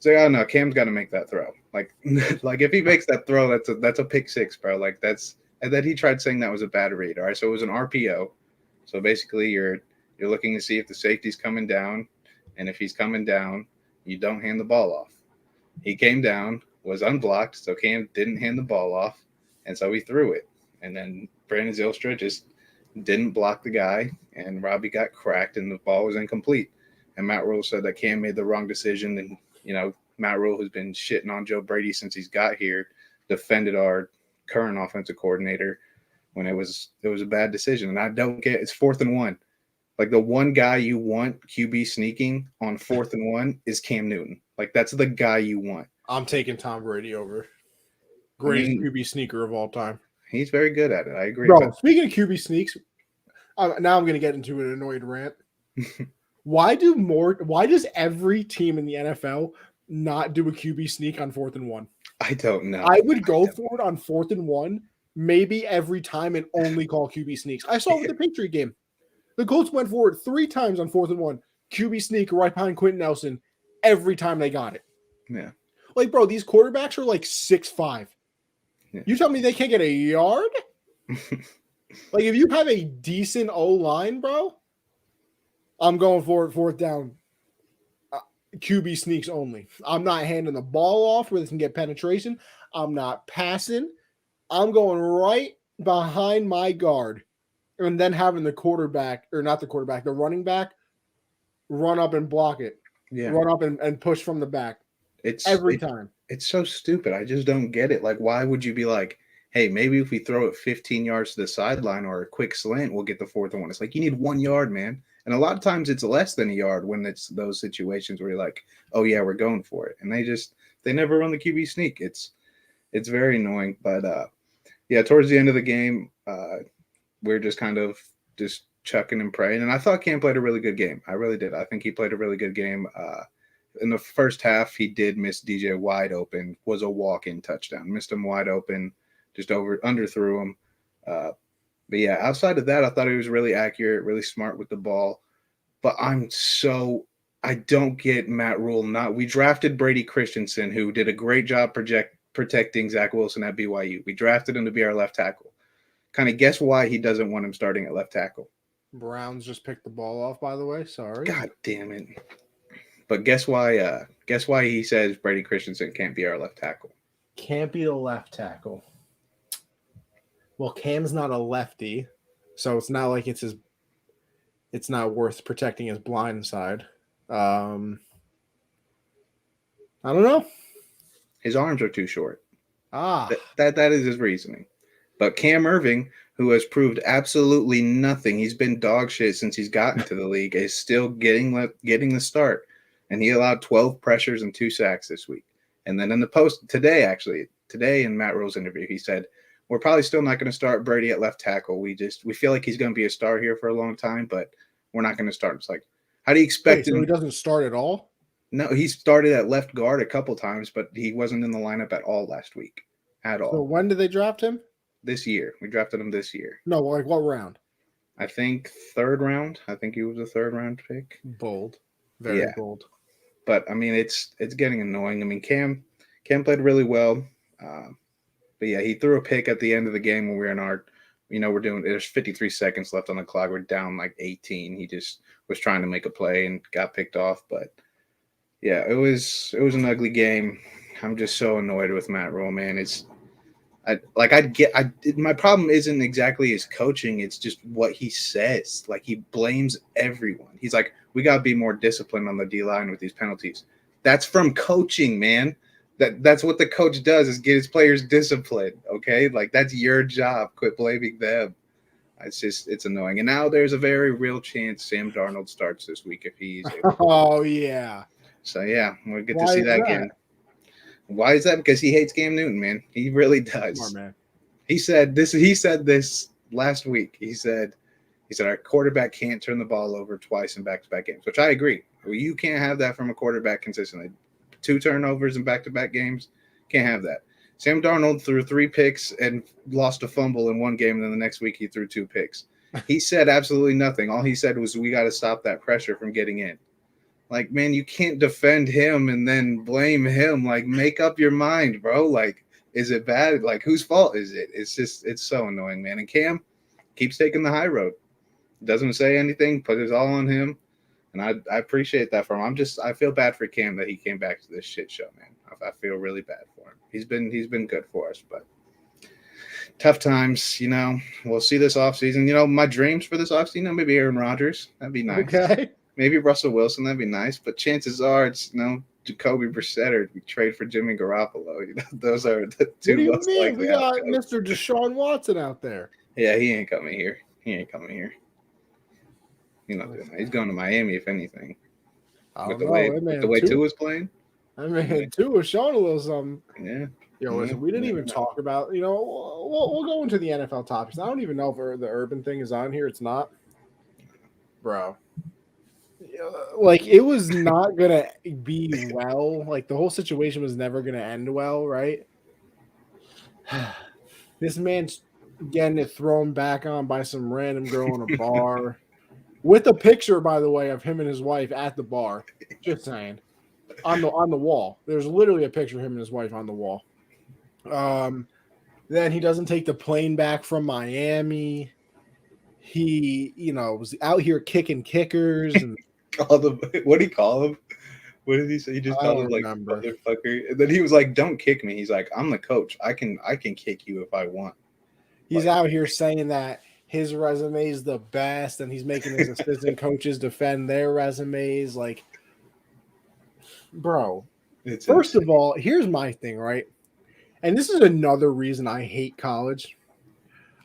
oh no, Cam's got to make that throw. Like, like if he makes that throw, that's a pick 6, bro. Like and then he tried saying that was a bad read. All right, so it was an RPO. So basically, you're looking to see if the safety's coming down. And if he's coming down, you don't hand the ball off. He came down, was unblocked, so Cam didn't hand the ball off, and so he threw it. And then Brandon Zylstra just didn't block the guy, and Robbie got cracked, and the ball was incomplete. And Matt Rule said that Cam made the wrong decision. And, you know, Matt Rule, who's been shitting on Joe Brady since he's got here, defended our current offensive coordinator when it was a bad decision. And I don't get – it's 4th and 1. Like, the one guy you want QB sneaking on 4th and 1 is Cam Newton. Like, that's the guy you want. I'm taking Tom Brady over. Greatest QB sneaker of all time. He's very good at it. I agree. Bro, speaking of QB sneaks, now I'm going to get into an annoyed rant. Why does every team in the NFL not do a QB sneak on 4th and 1? I don't know. I would go for it on 4th and 1, maybe every time, and only call QB sneaks. I saw it with the Patriot game. The Colts went for it 3 times on 4th and 1. QB sneak right behind Quentin Nelson every time they got it. Yeah. Like, bro, these quarterbacks are like 6'5". Yeah. You tell me they can't get a yard? Like, if you have a decent O-line, bro, I'm going for it 4th down. QB sneaks only. I'm not handing the ball off where they can get penetration. I'm not passing. I'm going right behind my guard. And then having the running back, run up and block it. Yeah. Run up and push from the back. Every time. It's so stupid. I just don't get it. Like, why would you be like, hey, maybe if we throw it 15 yards to the sideline or a quick slant, we'll get the 4th and 1. It's like, you need 1 yard, man. And a lot of times it's less than a yard when it's those situations where you're like, oh, yeah, we're going for it. And they never run the QB sneak. It's very annoying. But, yeah, towards the end of the game, we're just kind of just chucking and praying. And I thought Cam played a really good game. I really did. I think he played a really good game. In the first half, he did miss DJ wide open, was a walk-in touchdown. Missed him wide open, just underthrew him. But, yeah, outside of that, I thought he was really accurate, really smart with the ball. But I don't get Matt Rule. We drafted Brady Christensen, who did a great job protecting Zach Wilson at BYU. We drafted him to be our left tackle. Kind of guess why he doesn't want him starting at left tackle. Browns just picked the ball off, by the way. Sorry. God damn it. But guess why he says Brady Christensen can't be our left tackle? Can't be the left tackle. Well, Cam's not a lefty, so it's not like it's not worth protecting his blind side. I don't know. His arms are too short. Ah, That is his reasoning. But Cam Irving, who has proved absolutely nothing, he's been dog shit since he's gotten to the league, is still getting the start. And he allowed 12 pressures and 2 sacks this week. And then in the post today in Matt Rule's interview, he said, we're probably still not going to start Brady at left tackle. We feel like he's going to be a star here for a long time, but we're not going to start. It's like, how do you expect him? So he doesn't start at all? No, he started at left guard a couple times, but he wasn't in the lineup at all last week. At all. So when did they draft him? This year. We drafted him this year. No, like what round? I think 3rd round. I think he was a 3rd round pick. Bold. Very bold. But I mean, it's getting annoying. I mean, Cam played really well. But yeah, he threw a pick at the end of the game when we were in our, there's 53 seconds left on the clock. We're down like 18. He just was trying to make a play and got picked off. But yeah, it was an ugly game. I'm just so annoyed with Matt Rule, man. My problem isn't exactly his coaching. It's just what he says. Like, he blames everyone. He's like, we got to be more disciplined on the D-line with these penalties. That's from coaching, man. That's what the coach does, is get his players disciplined, okay? Like, that's your job. Quit blaming them. It's annoying. And now there's a very real chance Sam Darnold starts this week if he's able to. Oh, yeah. So, yeah, we'll get to see that again. Why is that? Because he hates Cam Newton, man. He really does. Come on, man. He said this last week. He said our quarterback can't turn the ball over twice in back-to-back games, which I agree. You can't have that from a quarterback consistently. 2 turnovers in back-to-back games, can't have that. Sam Darnold threw 3 picks and lost a fumble in one game, and then the next week he threw 2 picks. He said absolutely nothing. All he said was, we got to stop that pressure from getting in. Like, man, you can't defend him and then blame him. Like, make up your mind, bro. Like, is it bad? Like, whose fault is it? It's so annoying, man. And Cam keeps taking the high road. Doesn't say anything, put it all on him. And I appreciate that from him. I feel bad for Cam that he came back to this shit show, man. I feel really bad for him. He's been good for us, but tough times, We'll see this offseason. My dreams for this offseason, maybe Aaron Rodgers. That'd be nice. Okay. Maybe Russell Wilson. That'd be nice. But chances are it's, Jacoby Brissett, or we trade for Jimmy Garoppolo. Those are the 2 most likely. What do you mean? We got Mr. Deshaun Watson out there. Yeah, he ain't coming here. He's not doing that. He's going to Miami, if anything. With the way Tua's playing. I mean, Tua's showing a little something. Yeah. Listen, we didn't even talk about, we'll go into the NFL topics. I don't even know if the urban thing is on here. It's not. Bro. Like, it was not going to be well. Like, the whole situation was never going to end well, right? This man's getting it thrown back on by some random girl in a bar. With a picture, by the way, of him and his wife at the bar. Just saying. On the wall. There's literally a picture of him and his wife on the wall. Then he doesn't take the plane back from Miami. He, was out here kicking kickers and called him. What did he call him? What did he say? He just called him like motherfucker. And then he was like, "Don't kick me." He's like, "I'm the coach. I can kick you if I want." He's out here saying that his resume is the best, and he's making his assistant coaches defend their resumes. Like, bro. First of all, here's my thing, right? And this is another reason I hate college.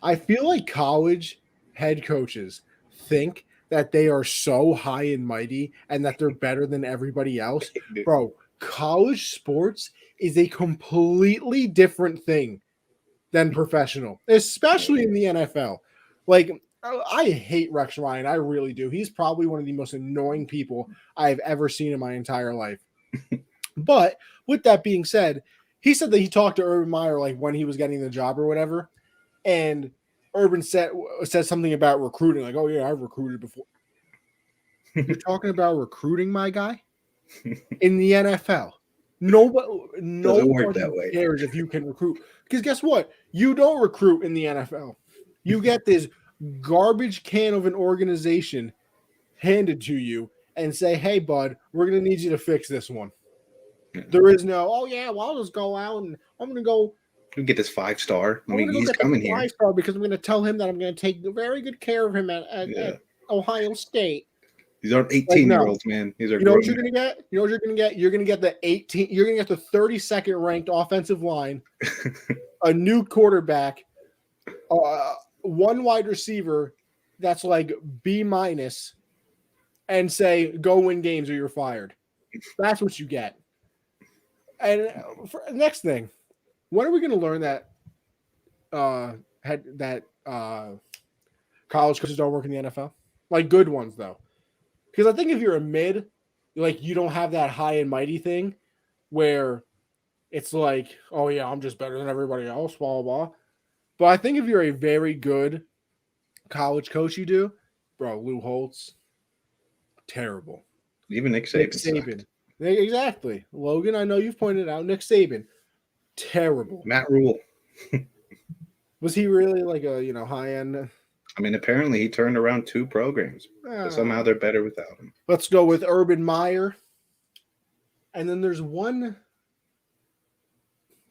I feel like college head coaches think that they are so high and mighty and that they're better than everybody else. Bro, college sports is a completely different thing than professional, especially in the NFL. Like, I hate Rex Ryan. I really do. He's probably one of the most annoying people I've ever seen in my entire life. But with that being said, he said that he talked to Urban Meyer like when he was getting the job or whatever. And Urban said something about recruiting. Like, oh, yeah, I've recruited before. You're talking about recruiting, my guy? In the NFL. Nobody cares if you can recruit. Because guess what? You don't recruit in the NFL. You get this garbage can of an organization handed to you and say, hey, bud, we're going to need you to fix this one. There is no, oh, yeah, well, I'll just go out and I'm going to go We get this 5-star. I mean, I'm he's coming here. 5-star because I'm going to tell him that I'm going to take very good care of him at Ohio State. These aren't 18-year-olds, man. These are. You know what you're going to get? You know what you're going to get? You're going to get the 18. You're going to get the 32nd ranked offensive line, a new quarterback, one wide receiver that's like B-, and say go win games or you're fired. That's what you get. And next thing, when are we going to learn that college coaches don't work in the NFL? Like good ones though. Because I think if you're a mid, like you don't have that high and mighty thing where it's like, oh yeah, I'm just better than everybody else, blah, blah, blah. But I think if you're a very good college coach, you do, bro, Lou Holtz, terrible. Even Nick Saban. Exactly. Logan, I know you've pointed out Nick Saban, terrible. Matt Rule. Was he really like a, high end? I mean, apparently he turned around 2 programs. But somehow they're better without him. Let's go with Urban Meyer. And then there's one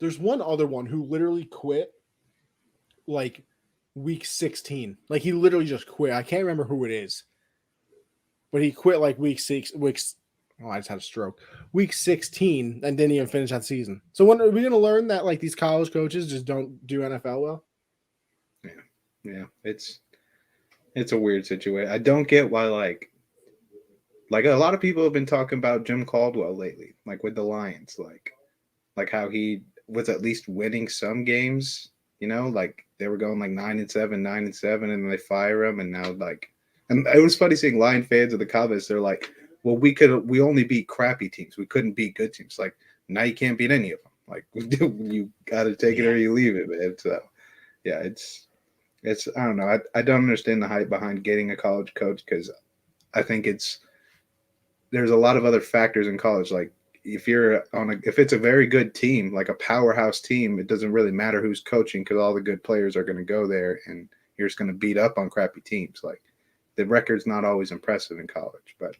other one who literally quit like week 16. Like he literally just quit. I can't remember who it is. But he quit like week 6. Oh, I just had a stroke. Week 16 and didn't even finish that season. So when are we going to learn that like these college coaches just don't do NFL well? Yeah. It's a weird situation. I don't get why like a lot of people have been talking about Jim Caldwell lately, like with the Lions, like how he was at least winning some games, like they were going like 9-7, 9-7, and then they fire him, and now and it was funny seeing Lion fans in the comments. They're like, well, we only beat crappy teams. We couldn't beat good teams. Like now you can't beat any of them. Like you got to take it or you leave it, man. So yeah, it's I don't know. I don't understand the hype behind getting a college coach because I think there's a lot of other factors in college. Like if it's a very good team, like a powerhouse team, it doesn't really matter who's coaching because all the good players are going to go there and you're just going to beat up on crappy teams. Like the record's not always impressive in college, but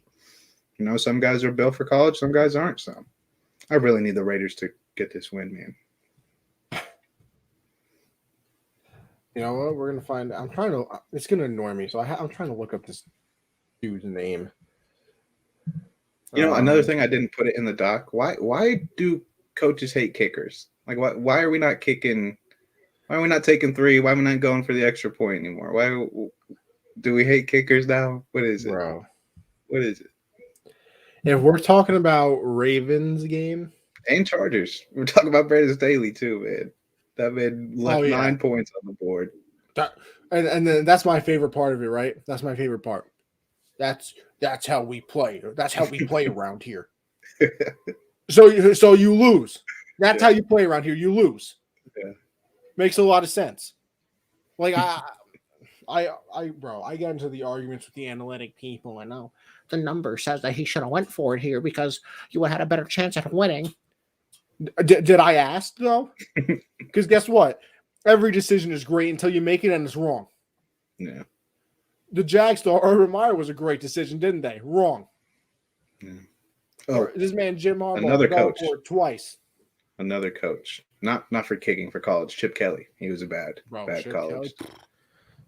some guys are built for college, some guys aren't. So I really need the Raiders to get this win, man. You know what? We're going to find out. It's going to annoy me. So I'm trying to look up this dude's name. Another thing I didn't put it in the doc. Why do coaches hate kickers? Like, why are we not kicking? Why are we not taking 3? Why are we not going for the extra point anymore? Why do we hate kickers now? What is it, bro? What is it? If we're talking about Ravens game and Chargers, we're talking about Brandon Staley too, man. That man left 9 points on the board. And then that's my favorite part of it, right? That's my favorite part. That's how we play. That's how we play around here. So you lose. That's how you play around here. You lose. Yeah. Makes a lot of sense. Like I get into the arguments with the analytic people. I know the number says that he should have went for it here because you would have had a better chance at winning. Did I ask though? Because guess what? Every decision is great until you make it and it's wrong. Yeah. The Jags thought Urban Meyer was a great decision, didn't they? Wrong. Yeah. Oh, this man Jim Harbaugh another coach twice. Another coach, not for kicking for college. Chip Kelly, he was a bad college. Kelly,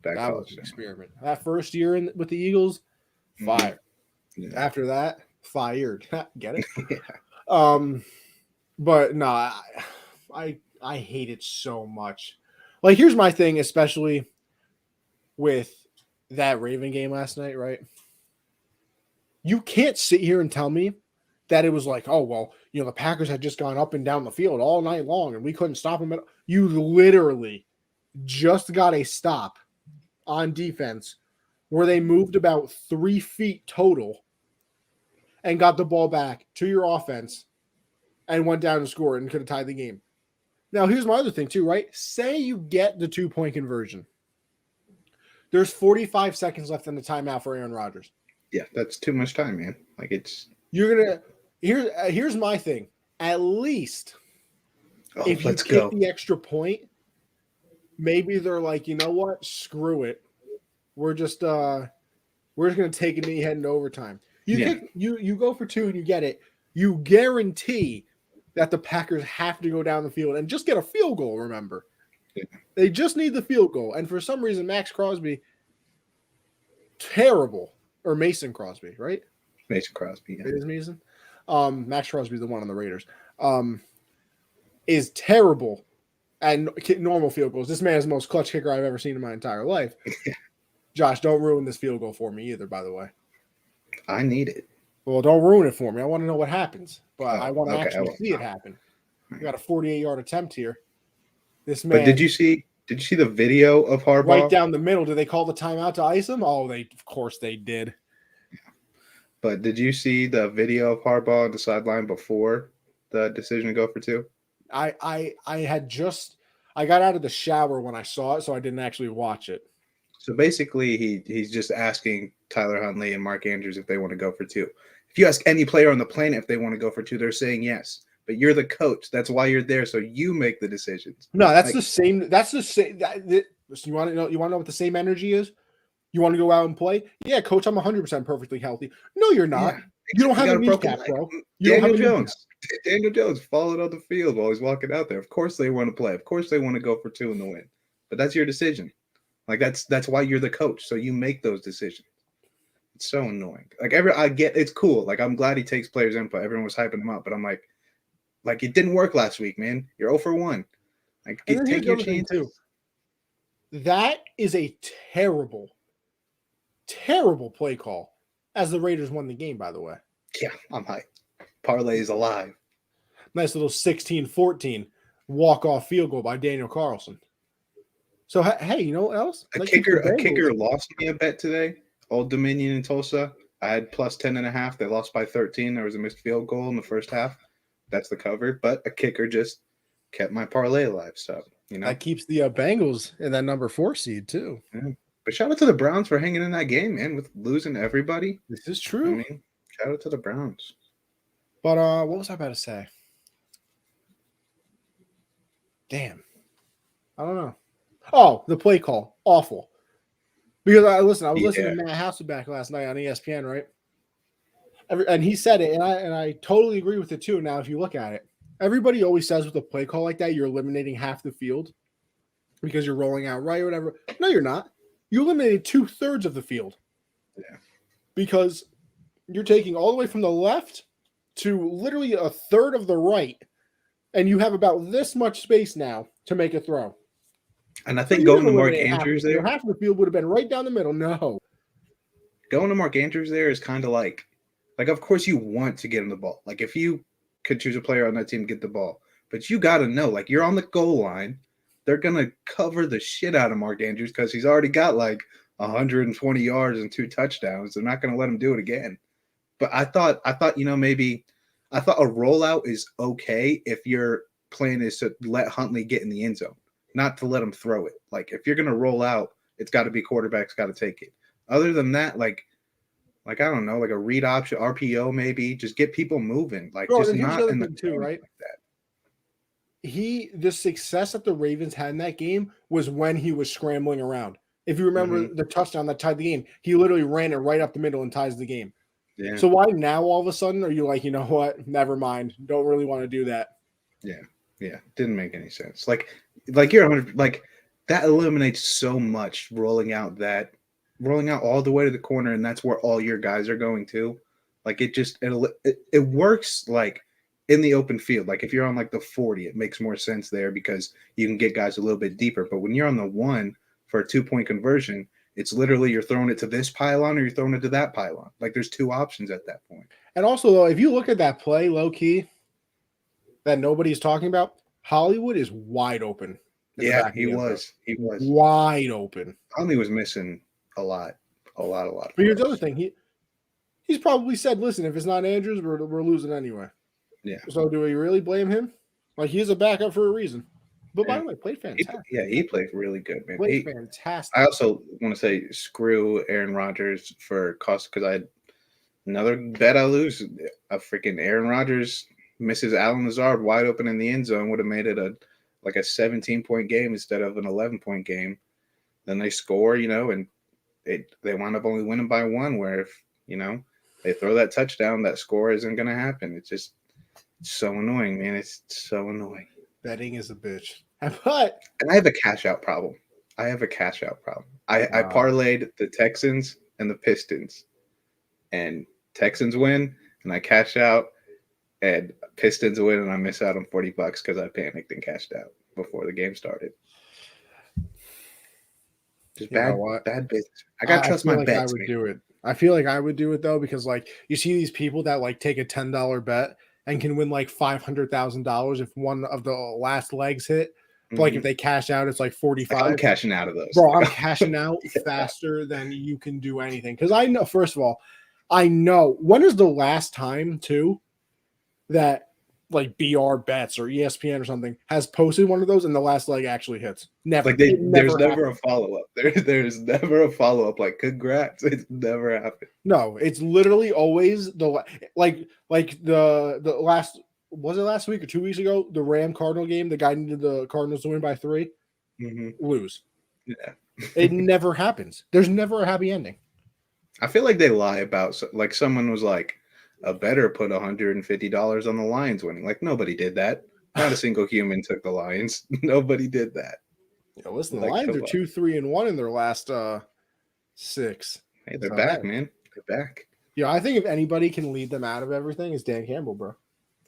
bad that college was an experiment. That first year with the Eagles, fired. Yeah. After that, fired. Get it? Yeah. But no, I hate it so much. Like, here's my thing, especially with that Raven game last night, right? You can't sit here and tell me that it was like, oh, well, the Packers had just gone up and down the field all night long and we couldn't stop them. You literally just got a stop on defense where they moved about 3 feet total and got the ball back to your offense and went down and scored and could have tied the game. Now, here's my other thing too, right? Say you get the 2-point conversion. There's 45 seconds left in the timeout for Aaron Rodgers. Yeah, that's too much time, man. Like here's my thing. At least if you get the extra point, maybe they're like, you know what? Screw it. We're just gonna take a knee heading to overtime. You go for 2 and you get it. You guarantee that the Packers have to go down the field and just get a field goal, remember. Yeah. They just need the field goal. And for some reason, Max Crosby, terrible. Or Mason Crosby, right? Mason Crosby. Yeah. It is Mason. Max Crosby's the one on the Raiders. Is terrible at normal field goals. This man is the most clutch kicker I've ever seen in my entire life. Josh, don't ruin this field goal for me either, by the way. I need it. Well, don't ruin it for me. I want to know what happens, but I want to actually see it happen. We got a 48-yard attempt here. This man. But did you see the video of Harbaugh? Right down the middle. Did they call the timeout to ice him? Oh, of course they did. But did you see the video of Harbaugh on the sideline before the decision to go for two? I got out of the shower when I saw it, so I didn't actually watch it. So basically, he's just asking Tyler Huntley and Mark Andrews if they want to go for two. If you ask any player on the planet if they want to go for two, they're saying yes. But you're the coach. That's why you're there, so you make the decisions. No, that's the same. That's the same. You want to know? You want to know what the same energy is? You want to go out and play? Yeah, coach, I'm 100% perfectly healthy. No, you're not. Yeah, you don't have a kneecap, bro. Daniel Jones followed on the field while he's walking out there. Of course they want to play. Of course they want to go for two in the win. But that's your decision. Like that's why you're the coach. So you make those decisions. It's so annoying. I get it's cool. Like I'm glad he takes players' input. Everyone was hyping him up, but I'm like it didn't work last week, man. You're 0 for 1. Like take your chances. Too. That is a terrible play call. As the Raiders won the game, by the way. Yeah, I'm hyped. Parlay is alive. Nice little 16-14 walk-off field goal by Daniel Carlson. So, hey, you know what else? A kicker lost me a bet today. Old Dominion in Tulsa. I had plus 10.5. They lost by 13. There was a missed field goal in the first half. That's the cover. But a kicker just kept my parlay alive. So, that keeps the Bengals in that number 4 seed, too. Yeah. But shout out to the Browns for hanging in that game, man, with losing everybody. This is true. I mean, shout out to the Browns. But what was I about to say? Damn. I don't know. Oh, the play call. Awful. Because I was listening to Matt Hasselbeck last night on ESPN, right? And he said it, and I totally agree with it too. Now, if you look at it, everybody always says with a play call like that, you're eliminating half the field because you're rolling out right or whatever. No, you're not. You eliminated 2/3 of the field. Yeah. Because you're taking all the way from the left to literally a third of the right, and you have about this much space now to make a throw. And I think going to Mark Andrews there. Half of the field would have been right down the middle. No. Going to Mark Andrews there is kind of like, of course you want to get him the ball. Like, if you could choose a player on that team, get the ball. But you got to know, you're on the goal line. They're going to cover the shit out of Mark Andrews because he's already got 120 yards and 2 touchdowns. They're not going to let him do it again. But I thought a rollout is okay if your plan is to let Huntley get in the end zone, not to let him throw it. If you're going to roll out, it's got to be quarterback's got to take it. Other than that, I don't know, a read option, RPO maybe, just get people moving. Just not in the too, right? Like that. The success that the Ravens had in that game was when he was scrambling around. If you remember the touchdown that tied the game, he literally ran it right up the middle and ties the game. Yeah. So why now all of a sudden are you like, you know what? Never mind. Don't really want to do that. Yeah. Yeah. Didn't make any sense. You're 100, that eliminates so much rolling out all the way to the corner, and that's where all your guys are going to. It works in the open field. If you're on the 40, it makes more sense there because you can get guys a little bit deeper. But when you're on the 1 for a 2-point conversion, it's literally you're throwing it to this pylon or you're throwing it to that pylon. There's 2 options at that point. And also, though, if you look at that play, low key, that nobody's talking about, Hollywood is wide open. Yeah, he was. He was wide open. Holly was missing a lot. But here's the other thing. He's probably said, listen, if it's not Andrews, we're losing anyway. Yeah. So do we really blame him? He's a backup for a reason. But by the way, played fantastic. He played really good, man. Played fantastic. I also want to say screw Aaron Rodgers for cost because I had another bet I lose. A freaking Aaron Rodgers misses Allen Lazard wide open in the end zone, would have made it a 17-point game instead of an 11-point game. Then they score, and they wind up only winning by 1. Where if they throw that touchdown, that score isn't going to happen. It's so annoying, man. It's so annoying. Betting is a bitch. But And I have a cash out problem. I parlayed the Texans and the Pistons, and Texans win, and I cash out, and Pistons win, and I miss out on $40 because I panicked and cashed out before the game started. Just bad business. I gotta trust my bets. I would do it. I feel like I would do it though, because like you see these people that like take a $10 bet and can win like $500,000 if one of the last legs hit. But like if they cash out, it's like 45. I'm cashing out of those. Bro, I'm cashing out faster than you can do anything. Because I know, first of all, I know when is the last time too that like BR Bets or ESPN or something has posted one of those and the last leg actually hits. Never. Like there's never a follow-up. There's never a follow-up. Like, congrats. It's never happened. No, it's literally always the last, was it last week or 2 weeks ago? The Ram Cardinal game, the guy needed the Cardinals to win by 3, lose. Yeah. It never happens. There's never a happy ending. I feel like they lie about, like, someone was like, a bettor put $150 on the Lions winning. Like, nobody did that. Not a single human took the Lions. Nobody did that. Yeah, listen, the Lions are 2-3-1 in their last 6. Hey, they're back, man. They're back. Yeah, I think if anybody can lead them out of everything, it's Dan Campbell, bro.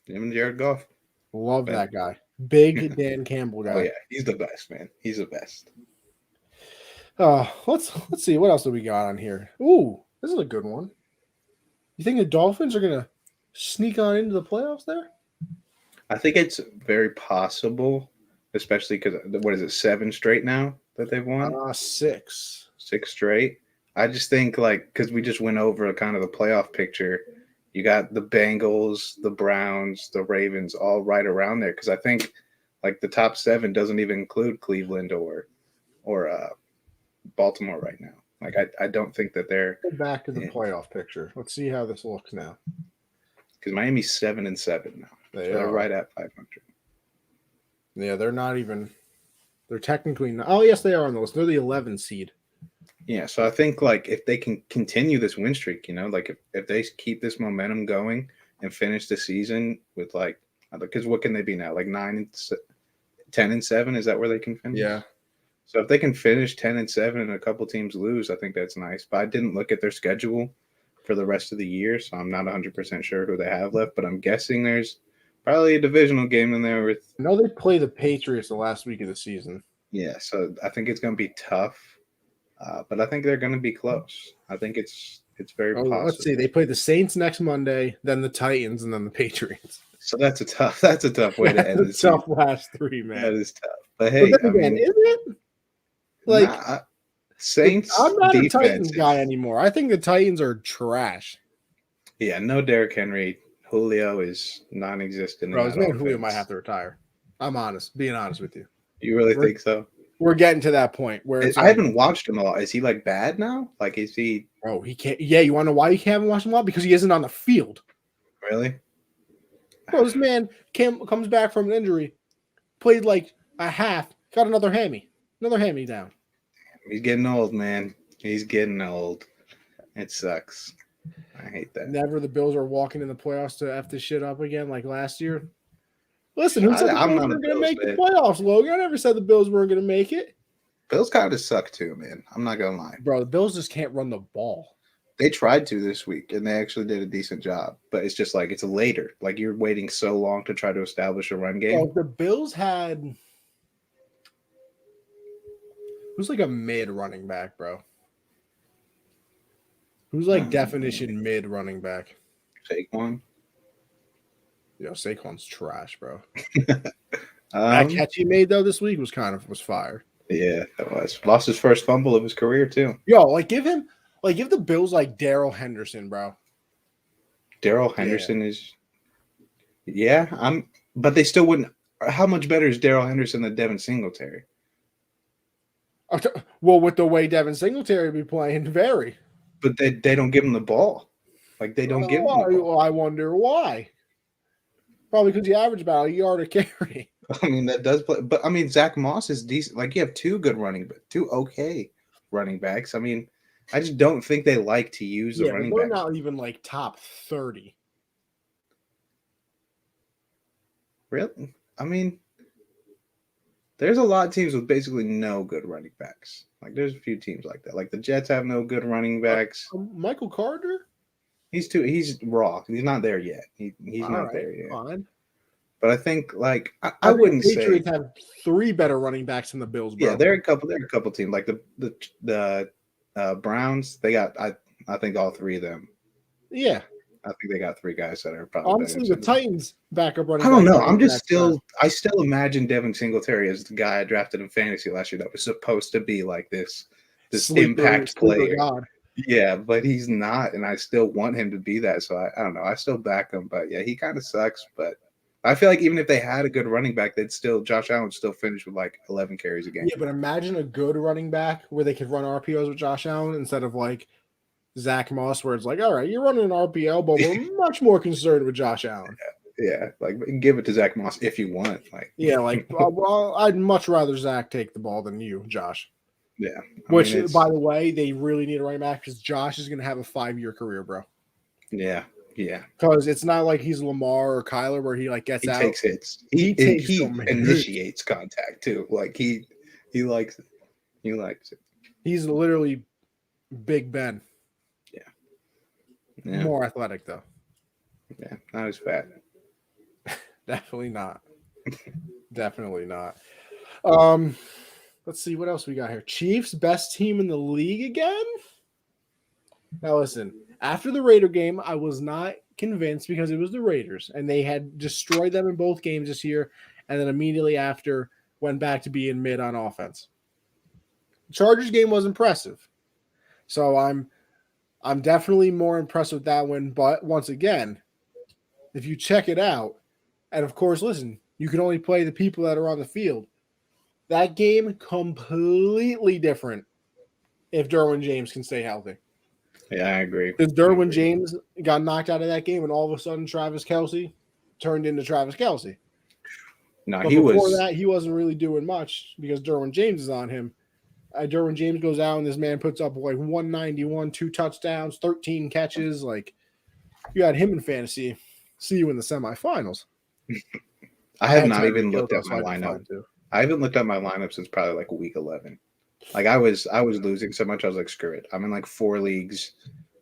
Him and Jared Goff. Love that guy. Big Dan Campbell guy. Oh, yeah. He's the best, man. He's the best. Let's see. What else do we got on here? Ooh, this is a good one. You think the Dolphins are going to sneak on into the playoffs there? I think it's very possible, especially because, what is it, 7 straight now that they've won? 6. 6 straight. I just think, like, because we just went over kind of the playoff picture, you got the Bengals, the Browns, the Ravens all right around there. Because I think, like, the top 7 doesn't even include Cleveland or Baltimore right now. Like, I don't think that they're – Go back to the playoff picture. Let's see how this looks now. Because Miami's 7-7 now. They're right at 500. Yeah, they're not even – they're technically not – oh, yes, they are on the list. They're the 11 seed. Yeah, so I think, like, if they can continue this win streak, you know, like, if they keep this momentum going and finish the season with, like – because what can they be now? Like 10-7? Is that where they can finish? Yeah. So if they can finish 10-7 and a couple teams lose, I think that's nice. But I didn't look at their schedule for the rest of the year, so I'm not 100% sure who they have left. But I'm guessing there's probably a divisional game in there with. I know they play the Patriots the last week of the season. Yeah, so I think it's going to be tough, but I think they're going to be close. I think it's very possible. Let's see. They play the Saints next Monday, then the Titans, and then the Patriots. So that's a tough way to end the season. Tough last 3, man. That is tough. But hey, but then again, is it? Like, Saints. I'm not a Titans guy anymore. I think the Titans are trash. Yeah, no Derrick Henry. Julio is non-existent. Bro, his man Julio might have to retire. I'm being honest with you. You really think so? We're getting to that point where I haven't watched him a lot. Is he like bad now? Like, is he? Bro, he can't. Yeah, you want to know why you haven't watched him a lot? Because he isn't on the field. Really? Bro, this man comes back from an injury, played like a half, got another hammy down. He's getting old, man. He's getting old. It sucks. I hate that. Never the Bills are walking in the playoffs to F this shit up again like last year. Listen, who said the Bills weren't going to make the playoffs, Logan? I never said the Bills weren't going to make it. Bills kind of suck too, man. I'm not going to lie. Bro, the Bills just can't run the ball. They tried to this week, and they actually did a decent job. But it's just like it's later. Like, you're waiting so long to try to establish a run game. Bro, the Bills had – who's like a mid running back, bro? Who's like definition mid running back? Saquon. Yo, Saquon's trash, bro. That catch he made though this week was fire. Yeah, that was. Lost his first fumble of his career too. Yo, give the Bills like Darrell Henderson, bro. Darrell Henderson is. Yeah, but they still wouldn't. How much better is Darrell Henderson than Devin Singletary? Well, with the way Devin Singletary be playing, very. But they don't give him the ball. Like, they don't give him the ball. Well, I wonder why. Probably because you average about a yard a carry. I mean, that does play. But, I mean, Zach Moss is decent. Like, you have two okay running backs. I mean, I just don't think they like to use the running backs. They're not even, like, top 30. Really? I mean, there's a lot of teams with basically no good running backs. Like, there's a few teams like that. Like, the Jets have no good running backs. Michael Carter? He's raw. He's not there yet. He's All not right, there yet. fine. But I think, like, I think wouldn't the say. Patriots have 3 better running backs than the Bills, bro. Yeah, there are a couple teams. Like, the Browns, they got, I think all 3 of them. Yeah. I think they got 3 guys that are probably Honestly, the Titans backup running I don't back. know. I'm just I still imagine Devin Singletary as the guy I drafted in fantasy last year that was supposed to be like this impact player. God. Yeah, but he's not, and I still want him to be that. So I don't know. I still back him, but yeah, he kind of sucks. But I feel like even if they had a good running back, Josh Allen would still finish with like 11 carries a game. Yeah, but imagine a good running back where they could run RPOs with Josh Allen instead of like Zach Moss, where it's like, all right, you're running an RPO, but we're much more concerned with Josh Allen. Yeah, like give it to Zach Moss if you want. Like, yeah, like well, I'd much rather Zach take the ball than you, Josh. Yeah, which, by the way, they really need a running back because Josh is going to have a 5-year career, bro. Yeah. Because it's not like he's Lamar or Kyler where he like gets out. He takes hits. He initiates contact too. Like he likes it. He likes it. He's literally Big Ben. Yeah. More athletic though. Yeah, not as fat. Definitely not. Definitely not. Let's see what else we got here. Chiefs, best team in the league again. Now listen, after the Raider game, I was not convinced because it was the Raiders and they had destroyed them in both games this year, and then immediately after went back to being mid on offense. Chargers game was impressive, so I'm definitely more impressed with that one. But once again, if you check it out, and of course, listen, you can only play the people that are on the field. That game completely different if Derwin James can stay healthy. Yeah, I agree. Because Derwin James got knocked out of that game, and all of a sudden Travis Kelce turned into Travis Kelce. No, but before that, he wasn't really doing much because Derwin James is on him. Derwin James goes out, and this man puts up like 191, 2 touchdowns, 13 catches. Like, you had him in fantasy. See you in the semifinals. I have not even looked at my lineup. I haven't looked at my lineup since probably like week 11. Like I was losing so much, I was like, screw it. I'm in like 4 leagues.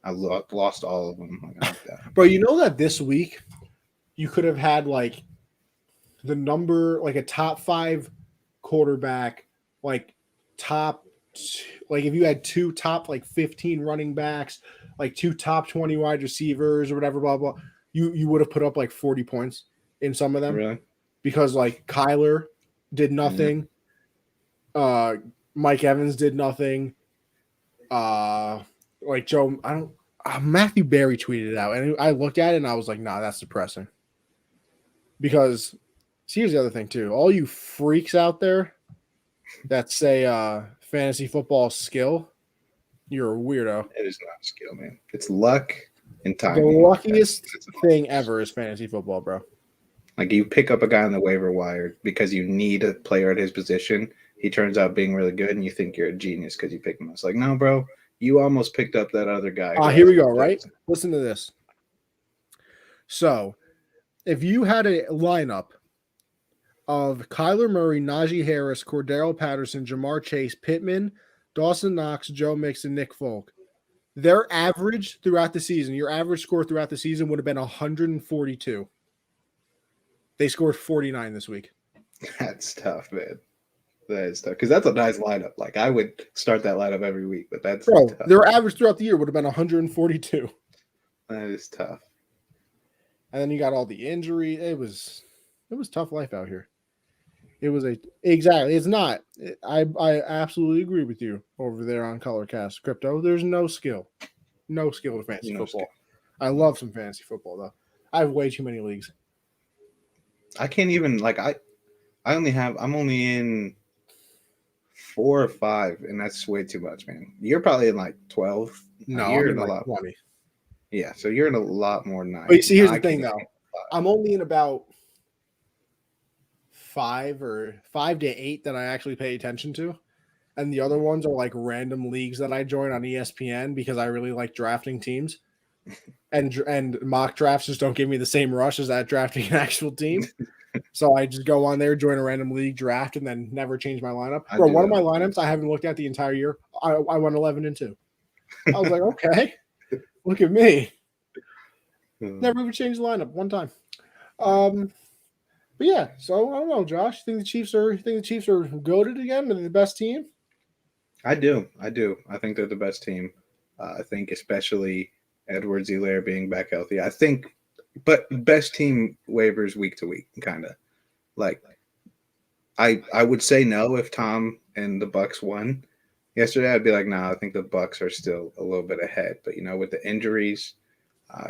I lost all of them. Like, bro, you know that this week you could have had like the number, like a top 5 quarterback, like top, like if you had 2 top like 15 running backs, like 2 top 20 wide receivers or whatever, blah, blah, you would have put up like 40 points in some of them. Really? Because like Kyler did nothing. Yeah. Mike Evans did nothing. Like Joe, Matthew Berry tweeted it out, and I looked at it and I was like, nah, that's depressing. Because here's the other thing too. All you freaks out there that say fantasy football skill, you're a weirdo. It is not skill, man. It's luck and time. The luckiest thing ever is fantasy football, bro. Like you pick up a guy on the waiver wire because you need a player at his position. He turns out being really good, and you think you're a genius because you picked him. It's like, no, bro, you almost picked up that other guy. Here we go, right? Listen to this. So, if you had a lineup of Kyler Murray, Najee Harris, Cordero Patterson, Jamar Chase, Pittman, Dawson Knox, Joe Mixon, Nick Folk, their average throughout the season, your average score throughout the season would have been 142. They scored 49 this week. That's tough, man. That is tough because that's a nice lineup. Like I would start that lineup every week, but that's tough. Their average throughout the year would have been 142. That is tough. And then you got all the injury. It was tough life out here. It was exactly. It's not. I absolutely agree with you over there on Colorcast Crypto. There's no skill to fantasy football. Skill. I love some fantasy football though. I have way too many leagues. I can't even like I'm only in 4 or 5, and that's way too much, man. You're probably in like 12. No, you're in a lot 20. Yeah, so you're in a lot more than I. But see, here's the thing though. I'm only in about 5 to 8 that I actually pay attention to. And the other ones are like random leagues that I join on ESPN because I really like drafting teams. And mock drafts just don't give me the same rush as that drafting an actual team. So I just go on there, join a random league draft, and then never change my lineup. I Bro, do one of that. my lineups I haven't looked at the entire year. I went 11-2. I was like, okay, look at me. Never even changed the lineup one time. But yeah, so I don't know, Josh. Think the Chiefs are goated again? They're the best team? I do. I think they're the best team. I think especially Edwards-Helaire being back healthy. I think, but best team waivers week to week, kind of. Like, I would say no if Tom and the Bucks won yesterday. I'd be like, nah, I think the Bucks are still a little bit ahead. But with the injuries,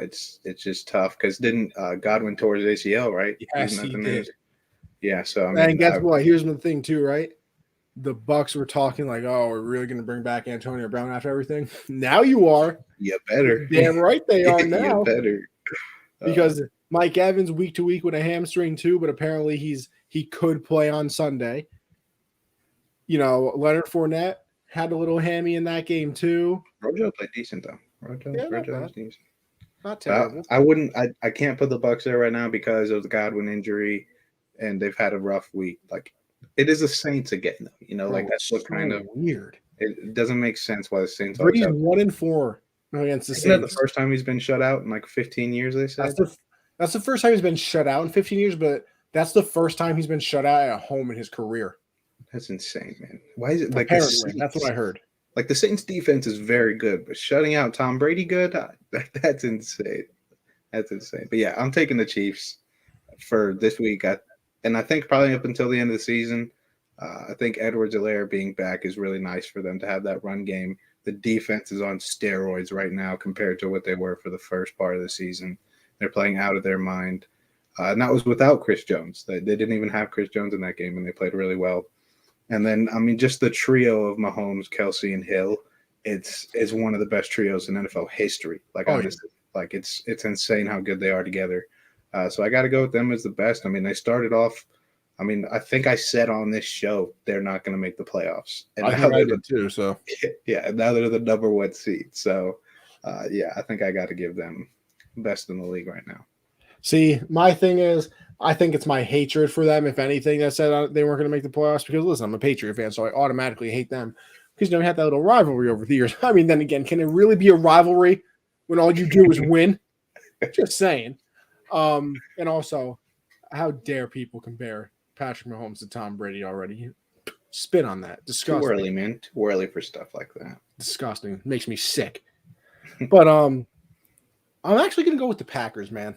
it's just tough because didn't Godwin tore his ACL, right? Yes, he did. Yeah, so I mean, and guess what? Here's the thing, too, right? The Bucks were talking like, "Oh, we're really going to bring back Antonio Brown after everything." Now you are. You better. Damn right they are now. You better. Because Mike Evans week to week with a hamstring too, but apparently he could play on Sunday. Leonard Fournette had a little hammy in that game too. Rojo played decent though. Rojo was decent. Not terrible. I can't put the Bucks there right now because of the Godwin injury, and they've had a rough week. Like, it is the Saints again, though. Bro, like that's what kind of weird. It doesn't make sense why the Saints. Brady's 1-4 against the Saints. Isn't that the first time he's been shut out in like 15 years? They said that's the first time he's been shut out in 15 years, but that's the first time he's been shut out at home in his career. That's insane, man. Why is it like apparently? That's what I heard. Like, the Saints defense is very good, but shutting out Tom Brady good? That's insane. That's insane. But yeah, I'm taking the Chiefs for this week. And I think probably up until the end of the season, I think Edwards-Helaire being back is really nice for them to have that run game. The defense is on steroids right now compared to what they were for the first part of the season. They're playing out of their mind. And that was without Chris Jones. They didn't even have Chris Jones in that game, and they played really well. And then, I mean, just the trio of Mahomes, Kelsey, and Hill, it's one of the best trios in NFL history. Like, honestly, like it's insane how good they are together. So I got to go with them as the best. I mean, they started off. I mean, I think I said on this show they're not going to make the playoffs. And I think I did too. So yeah, now they're the number one seed. So yeah, I think I got to give them best in the league right now. See, my thing is, I think it's my hatred for them, if anything, that said they weren't going to make the playoffs. Because listen, I'm a Patriot fan, so I automatically hate them because we had that little rivalry over the years. I mean, then again, can it really be a rivalry when all you do is win? Just saying. And also, how dare people compare Patrick Mahomes to Tom Brady already? Spit on that. Disgusting. Too early, man. Too early for stuff like that. Disgusting. Makes me sick. But I'm actually going to go with the Packers, man.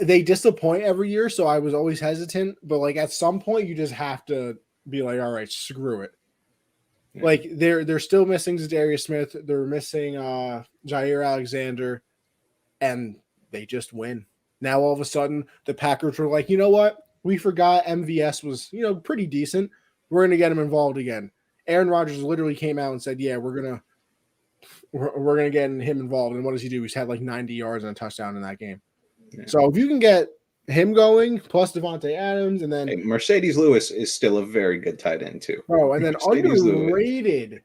They disappoint every year, so I was always hesitant. But like at some point, you just have to be like, all right, screw it. Yeah. Like they're still missing Zadarius Smith. They're missing Jair Alexander, and they just win. Now all of a sudden, the Packers were like, you know what? We forgot MVS was pretty decent. We're gonna get him involved again. Aaron Rodgers literally came out and said, yeah, we're gonna get him involved. And what does he do? He's had like 90 yards and a touchdown in that game. Yeah. So if you can get him going, plus Devontae Adams, and then Mercedes Lewis is still a very good tight end too. Oh, and then underrated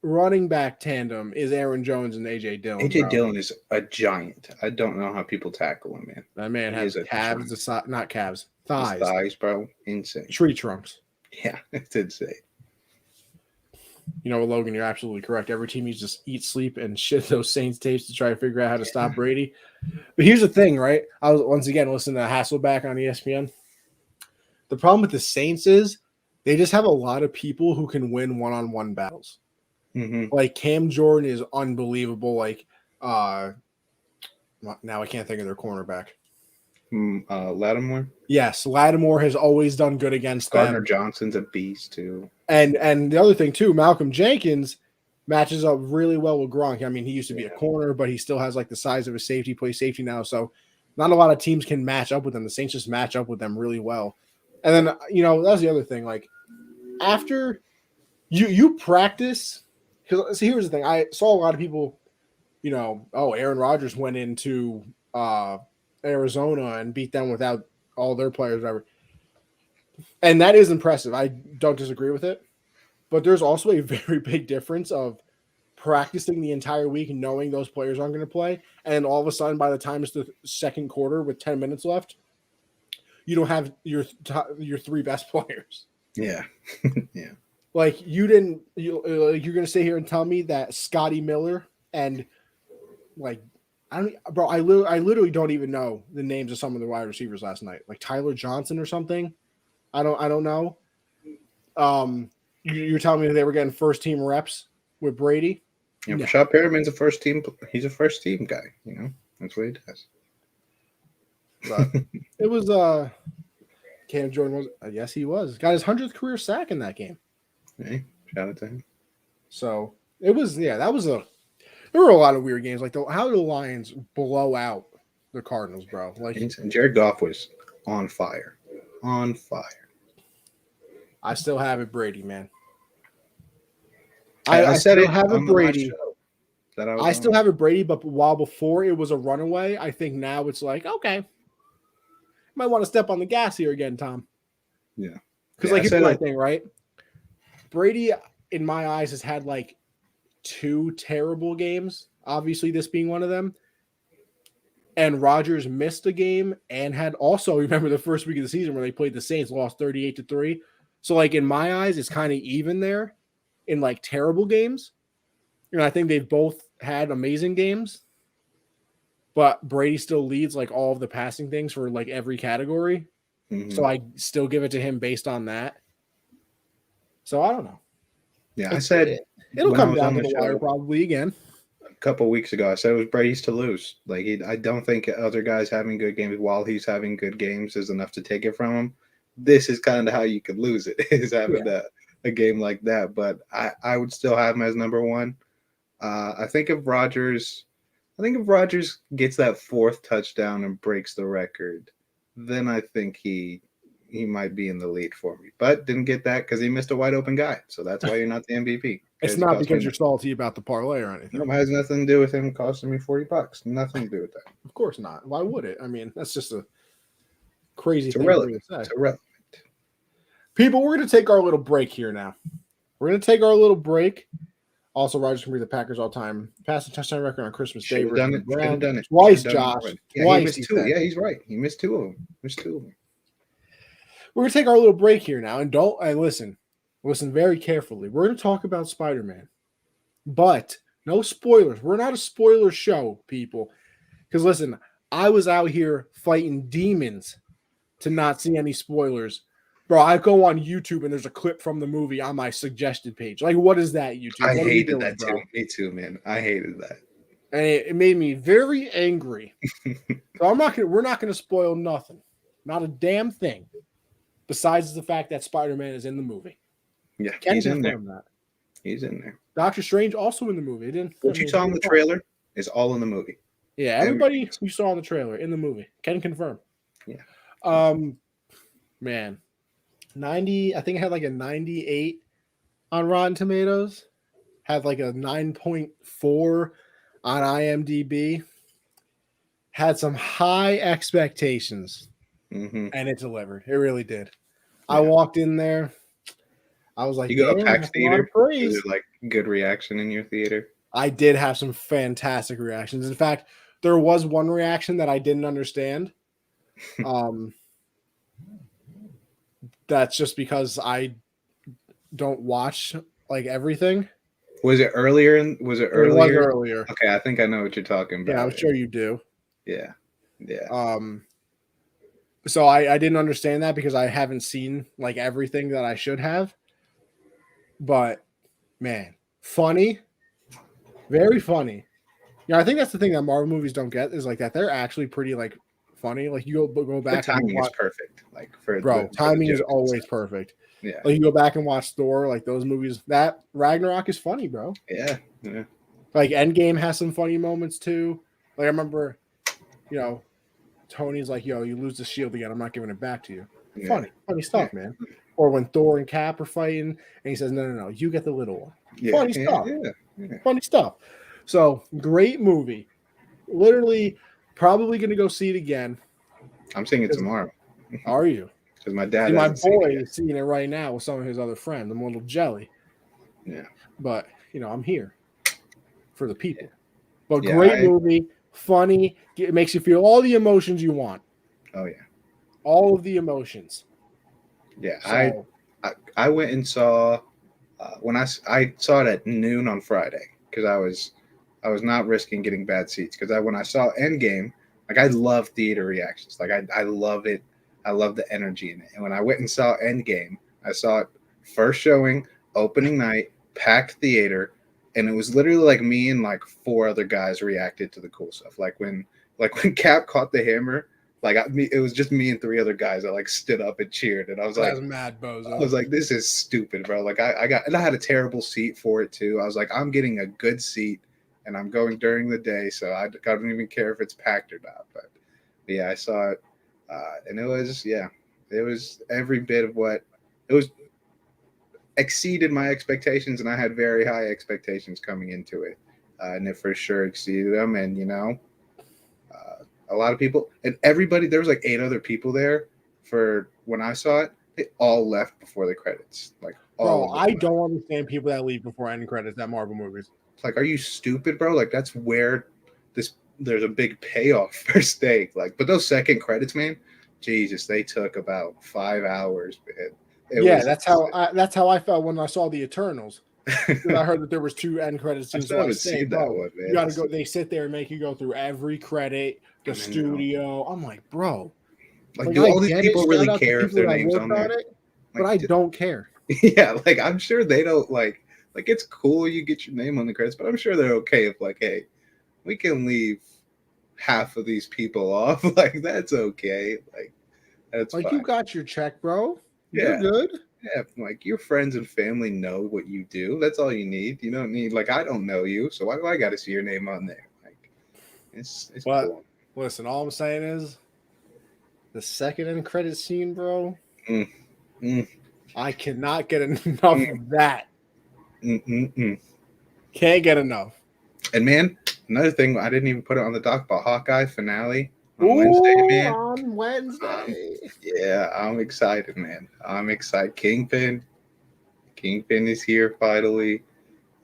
running back tandem is Aaron Jones and AJ Dillon. AJ Dillon is a giant. I don't know how people tackle him, man. That man has calves, not calves, thighs. His thighs, bro, insane. Tree trunks. Yeah, it's insane. You know what, Logan, you're absolutely correct. Every team needs to eat, sleep, and shit those Saints tapes to try to figure out how to stop Brady. But here's the thing, right? I was once again listening to Hasselback on ESPN. The problem with the Saints is they just have a lot of people who can win one-on-one battles. Mm-hmm. Like Cam Jordan is unbelievable. Like now I can't think of their cornerback. Lattimore. Yes, Lattimore has always done good against Gardner them. Johnson's a beast too. And the other thing too, Malcolm Jenkins matches up really well with Gronk. I mean, he used to be a corner, but he still has like the size of a safety, plays safety now. So not a lot of teams can match up with them. The Saints just match up with them really well. And then that's the other thing. Like after you practice, because see, here's the thing. I saw a lot of people, Aaron Rodgers went into Arizona and beat them without all their players, whatever. And that is impressive. I don't disagree with it. But there's also a very big difference of practicing the entire week and knowing those players aren't going to play. And all of a sudden, by the time it's the second quarter with 10 minutes left, you don't have your three best players. Yeah. Yeah. Like you're going to sit here and tell me that Scotty Miller and like I literally don't even know the names of some of the wide receivers last night. Like Tyler Johnson or something. I don't know. You're telling me they were getting first team reps with Brady? Yeah, Rashad Perriman's a first team. He's a first team guy. You know, that's what he does. But it was Cam Jordan was yes he was got his 100th career sack in that game. Hey, shout out to him. So it was there were a lot of weird games like how the Lions blow out the Cardinals, bro. Like and Jared Goff was on fire. On fire. I still have it, Brady, man. I said still it have it, Brady. I still have it, Brady, but while before it was a runaway, I think now it's like, okay, might want to step on the gas here again, Tom. Yeah. Because here's my thing, right? Brady, in my eyes, has had like 2 terrible games. Obviously, this being one of them. And Rodgers missed a game and had also, remember the first week of the season where they played the Saints, lost 38-3. So, like, in my eyes, it's kind of even there in, like, terrible games. And I think they've both had amazing games. But Brady still leads, like, all of the passing things for, like, every category. Mm-hmm. So I still give it to him based on that. So I don't know. Yeah, I said it'll come down to the wire probably again. A couple of weeks ago, I said it was Brady's to lose. Like, I don't think other guys having good games while he's having good games is enough to take it from him. This is kind of how you could lose it, is having a game like that. But I would still have him as number one. I think if Rodgers gets that 4th touchdown and breaks the record, then I think he might be in the lead for me. But didn't get that because he missed a wide open guy. So that's why you're not the MVP. It's not because you're salty about the parlay or anything. No, it has nothing to do with him costing me $40. Nothing to do with that. Of course not. Why would it? I mean, that's just a crazy thing to say. It's irrelevant. People, we're going to take our little break here now. We're going to take our little break. Also, Rodgers can be the Packers all-time passing touchdown record on Christmas Day. Done it. Twice, Josh. Yeah, Twice. He missed 2. Yeah, he's right. He missed 2 of them. We're going to take our little break here now. And listen very carefully. We're going to talk about Spider-Man. But no spoilers. We're not a spoiler show, people. Because listen, I was out here fighting demons to not see any spoilers. Bro, I go on YouTube and there's a clip from the movie on my suggested page. Like, what is that, YouTube? I hated that too. Me too, man. I hated that. And it made me very angry. So we're not gonna spoil nothing. Not a damn thing. Besides the fact that Spider-Man is in the movie. Yeah, he's in there. That. He's in there. Doctor Strange also in the movie. What you saw in the trailer is all in the movie. Yeah, everybody you saw in the trailer in the movie can confirm. Yeah. Man, 90. I think it had like a 98 on Rotten Tomatoes. Had like a 9.4 on IMDb. Had some high expectations, and it delivered. It really did. Yeah. I walked in there. I was like, you go to PAX theater? Is it like good reaction in your theater? I did have some fantastic reactions. In fact, there was one reaction that I didn't understand. That's just because I don't watch like everything. Was it earlier? It was earlier. Okay, I think I know what you're talking about. Yeah, I'm sure you do. Yeah. So I didn't understand that because I haven't seen like everything that I should have. But man, funny, very funny. Yeah, I think that's the thing that Marvel movies don't get is like that they're actually pretty like funny. Like you go back. The timing is perfect. Like timing is always perfect. Yeah. Like you go back and watch Thor, like those movies. That Ragnarok is funny, bro. Yeah. Like Endgame has some funny moments too. Like I remember, Tony's like, "Yo, you lose the shield again. I'm not giving it back to you." Yeah. Funny stuff, man. Or when Thor and Cap are fighting, and he says, "No, you get the little one." Yeah. Funny stuff. Yeah. Funny stuff. So great movie. Literally, probably going to go see it again. I'm seeing it tomorrow. Are you? Because my dad. My boy is seeing it right now with some of his other friends. I'm a little jelly. Yeah. But I'm here for the people. But great movie, funny. It makes you feel all the emotions you want. Oh yeah. all of the emotions. Yeah, So, I went and saw when I saw it at noon on Friday because I was not risking getting bad seats because when I saw Endgame, like I love theater reactions, like I love it, I love the energy in it. And when I went and saw Endgame, I saw it first showing, opening night, packed theater, and it was literally like me and like four other guys reacted to the cool stuff. Like when Cap caught the hammer, like it was just me and three other guys that like stood up and cheered, and I was like, mad bozo. I was like, this is stupid, bro. Like I had a terrible seat for it too. I was like, I'm getting a good seat, and I'm going during the day, so I don't even care if it's packed or not. But yeah, I saw it, and it was every bit of what it was exceeded my expectations, and I had very high expectations coming into it, and it for sure exceeded them. And a lot of people and everybody, there was like 8 other people there for when I saw it. They all left before the credits. Like all bro, of them I left. don't understand people that leave before end credits at Marvel movies. It's like, are you stupid, bro? Like that's where there's a big payoff for staying. Like, but those second credits, man, Jesus, they took about 5 hours, man. That's how I felt when I saw the Eternals. Because I heard that there was 2 end credit scenes. I haven't seen that one, man. You got to go. They sit there and make you go through every credit, the studio. I'm like, bro, like do all these people really care if their name's on there? But I don't care. Yeah, like I'm sure they don't like it's cool you get your name on the credits, but I'm sure they're okay if like, hey, we can leave half of these people off. Like that's okay. Like that's like fine. You got your check, bro. Yeah. You're good. Yeah, like your friends and family know what you do. That's all you need. You don't need like I don't know you, so why do I got to see your name on there? Like it's cool. Listen, all I'm saying is the second end credit scene, bro. I cannot get enough of that. Can't get enough. And man, another thing, I didn't even put it on the doc, but Hawkeye finale on Wednesday, man. On Wednesday. Yeah, I'm excited, man. I'm excited. Kingpin is here finally.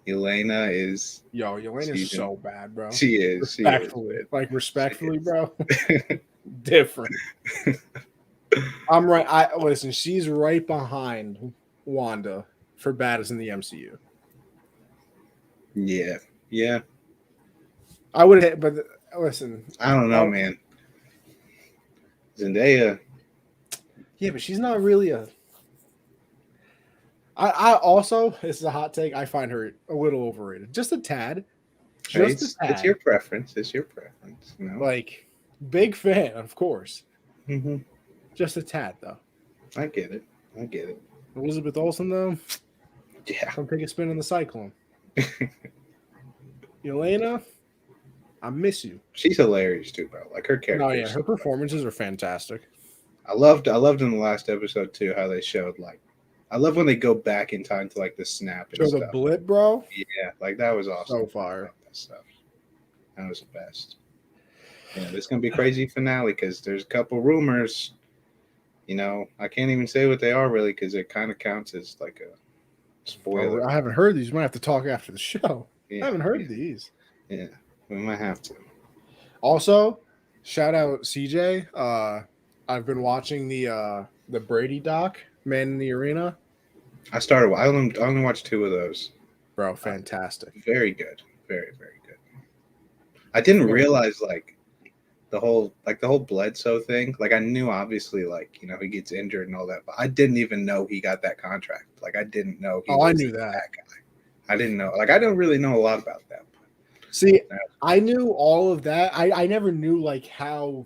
Yelena is so bad, bro. She is. Respectfully, bro. Different. I'm right. Listen, she's right behind Wanda for baddest in the MCU. Yeah. I would have, but listen. I don't know, man. Zendaya. Yeah, but she's not really a. I also, this is a hot take. I find her a little overrated, just a tad. It's your preference. It's your preference. You know? Like, big fan, of course. Mm-hmm. Just a tad, though. I get it. Elizabeth Olsen, though. Yeah. Come take a spin in the Cyclone. Yelena, I miss you. She's hilarious too, bro. Like her character. Oh yeah, her performances are fantastic. I loved in the last episode too how they showed like. I love when they go back in time to like the snap and Show stuff. The blip, bro. Yeah, like that was awesome. So fire. That stuff. That was the best. Yeah, this is gonna be a crazy finale because there's a couple rumors. You know, I can't even say what they are really because it kind of counts as like a spoiler. I haven't heard these. We might have to talk after the show. Yeah, I haven't heard these. Yeah, we might have to. Also, shout out CJ. I've been watching the Brady doc, Man in the Arena. I only watched 2 of those. Bro, fantastic. Very good. Very, very good. I didn't realize like the whole Bledsoe thing. Like I knew obviously like, you know, he gets injured and all that, but I didn't even know he got that contract. Like I didn't know I knew that guy. I didn't know. Like I don't really know a lot about that. See, I knew all of that. I never knew like how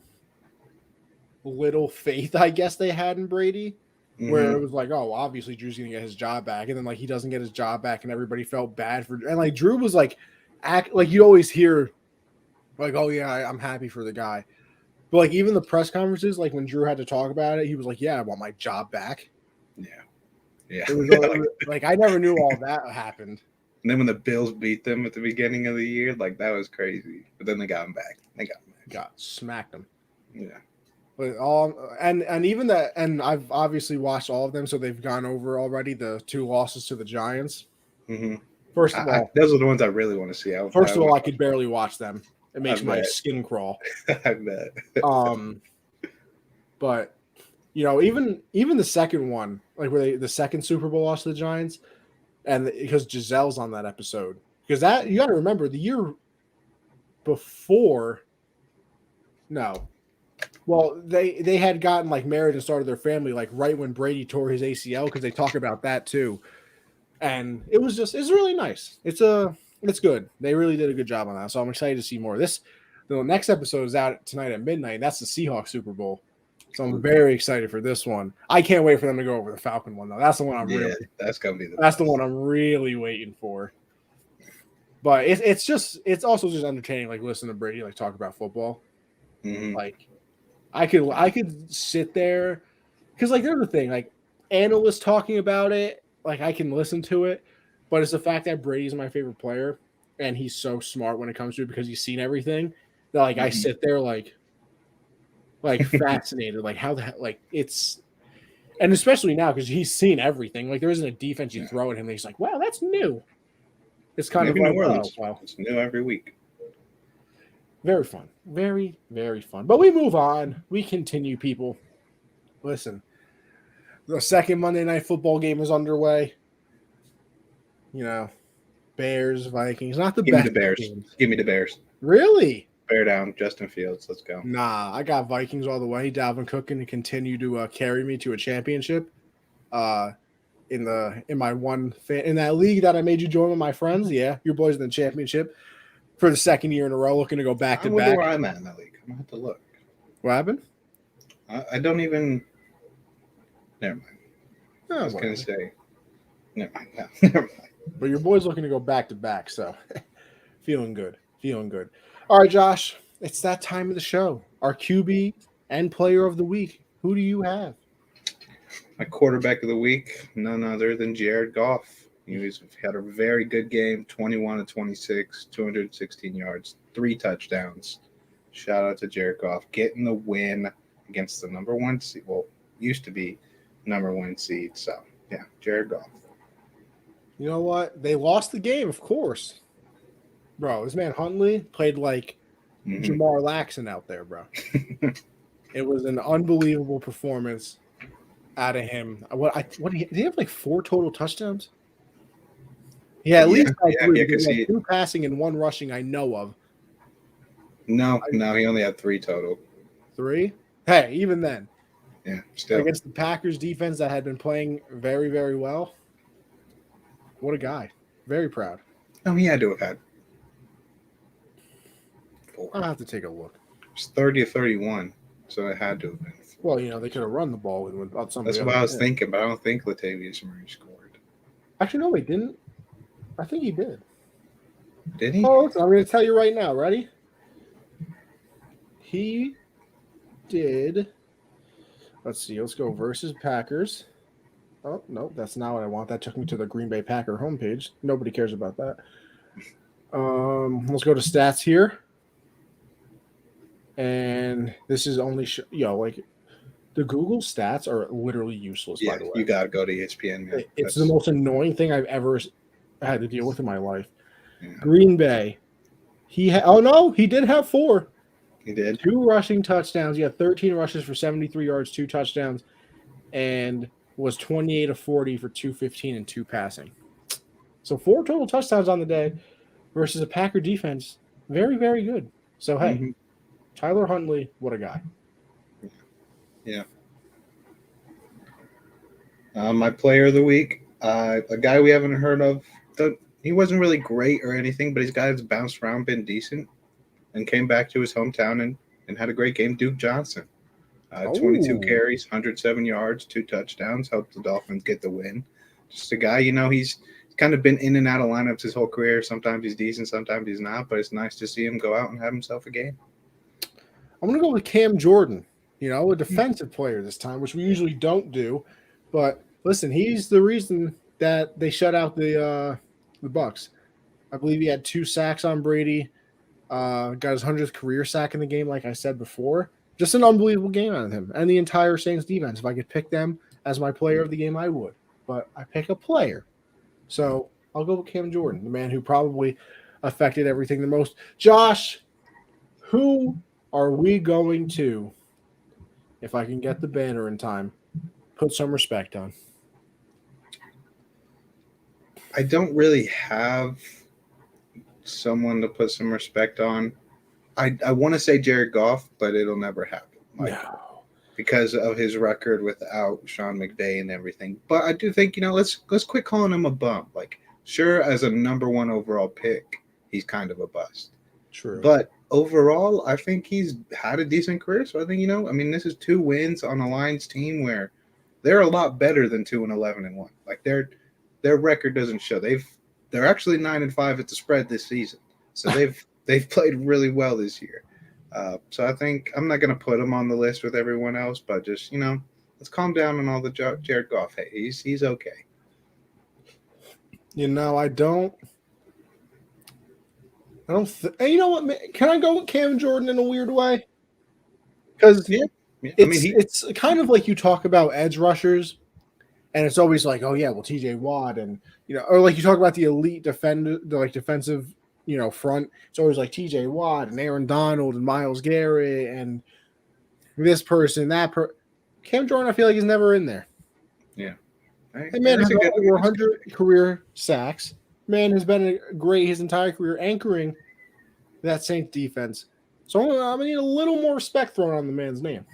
little faith I guess they had in Brady. Where it was like, oh, obviously Drew's gonna get his job back, and then like he doesn't get his job back, and everybody felt bad for. And like Drew was like, like you always hear, like, oh yeah, I'm happy for the guy, but like even the press conferences, like when Drew had to talk about it, he was like, yeah, I want my job back. Yeah. It was like I never knew all that happened. And then when the Bills beat them at the beginning of the year, like that was crazy. But then they got him back. Smacked them. Yeah. But and even that, and I've obviously watched all of them, so they've gone over already the 2 losses to the Giants. Mm-hmm. First of all, those are the ones I really want to see. I could barely watch them. It makes my skin crawl. I bet. But You know, even the second one, like where the second Super Bowl lost to the Giants, and because Giselle's on that episode, because that you got to remember the year before. No, well they had gotten like married and started their family like right when Brady tore his ACL because they talk about that too, and it's really nice. It's good. They really did a good job on that, so I'm excited to see more. The next episode is out tonight at midnight. That's the Seahawks Super Bowl. So I'm very excited for this one. I can't wait for them to go over the Falcon one though. That's the one that's gonna be the one I'm really waiting for. But it's also just entertaining, like listen to Brady like talk about football. Mm-hmm. Like I could sit there because like there's the thing, like analysts talking about it, like I can listen to it, but it's the fact that Brady's my favorite player and he's so smart when it comes to it because he's seen everything that like I sit there like fascinated, like how the hell, like it's, and especially now because he's seen everything. Like there isn't a defense you throw at him that he's like, wow, that's new. It's kind of like, New wow. It's new every week. Very fun, very very fun. But we move on. We continue, people. Listen, the second Monday Night Football game is underway. You know, Bears, Vikings, not the best. Give me the Bears. Games. Give me the Bears. Really? Bear down, Justin Fields. Let's go. Nah, I got Vikings all the way. Dalvin Cook can continue to carry me to a championship. In that league that I made you join with my friends. Yeah, your boys in the championship for the second year in a row, looking to go back to back. I wonder where I'm at in that league. I'm gonna have to look. What happened? I don't even. Never mind. Oh, I was gonna say. Never mind. No, never mind. But your boy's looking to go back to back, so feeling good. All right, Josh, it's that time of the show. Our QB and player of the week. Who do you have? My quarterback of the week, none other than Jared Goff. He's had a very good game, 21-26, 216 yards, 3 touchdowns. Shout out to Jared Goff getting the win against the number 1 seed. Well, used to be number 1 seed. So, yeah, Jared Goff. You know what? They lost the game, of course. Bro, this man Huntley played like Jamar Laxon out there, bro. It was an unbelievable performance out of him. Did he have like 4 total touchdowns? Yeah, at least 2 passing and 1 rushing I know of. No, he only had 3 total. 3? Hey, even then. Yeah, still. Against the Packers defense that had been playing very, very well. What a guy. Very proud. No, he had to have had 4. I'll have to take a look. It's 30-31, so it had to have been 4. Well, they could have run the ball without somebody. That's what I was thinking, but I don't think Latavius Murray scored. Actually, no, he didn't. I think he did. Did he? Oh, listen, I'm going to tell you right now. Ready? He did. Let's see. Let's go versus Packers. Oh, no, that's not what I want. That took me to the Green Bay Packer homepage. Nobody cares about that. Let's go to stats here. And this is only the Google stats are literally useless, by the way. You got to go to ESPN, man. It's the most annoying thing I've ever had to deal with in my life. Yeah. Green Bay. He did have 4. He did. 2 rushing touchdowns. He had 13 rushes for 73 yards, 2 touchdowns, and was 28 of 40 for 215 and 2 passing. So 4 total touchdowns on the day versus a Packer defense. Very, very good. So, hey, Tyler Huntley, what a guy. Yeah. My player of the week, a guy we haven't heard of. He wasn't really great or anything, but he's guy that's bounced around, been decent, and came back to his hometown and had a great game. Duke Johnson, 22 carries, 107 yards, 2 touchdowns, helped the Dolphins get the win. Just a guy, he's kind of been in and out of lineups his whole career. Sometimes he's decent, sometimes he's not, but it's nice to see him go out and have himself a game. I'm going to go with Cam Jordan, a defensive player this time, which we usually don't do. But listen, he's the reason that they shut out the Bucs. I believe he had 2 sacks on Brady, got his 100th career sack in the game, like I said before. Just an unbelievable game out of him and the entire Saints defense. If I could pick them as my player of the game, I would. But I pick a player. So I'll go with Cam Jordan, the man who probably affected everything the most. Josh, who are we going to if I can get the banner in time, put some respect on? I don't really have someone to put some respect on. I want to say Jared Goff, but it'll never happen. No. Because of his record without Sean McVay and everything. But I do think, let's quit calling him a bum. Like, sure, as a number 1 overall pick, he's kind of a bust. True. But overall, I think he's had a decent career. So I think, this is 2 wins on a Lions team where they're a lot better than 2-11-1. Like their record doesn't show. They're actually 9-5 at the spread this season. So they've played really well this year. So I think I'm not going to put him on the list with everyone else, but just, let's calm down on all the Jared Goff. Hey, he's okay. I don't. You know what? Can I go with Cam Jordan in a weird way? Because it's kind of like you talk about edge rushers, and it's always like, oh yeah, well TJ Watt, and or like you talk about the elite defender, the like defensive, front. It's always like TJ Watt and Aaron Donald and Myles Garrett and this person, Cam Jordan, I feel like he's never in there. Yeah. Hey, man has over 100 career sacks. Man has been great his entire career anchoring that Saints defense. So I'm going to need a little more respect thrown on the man's name.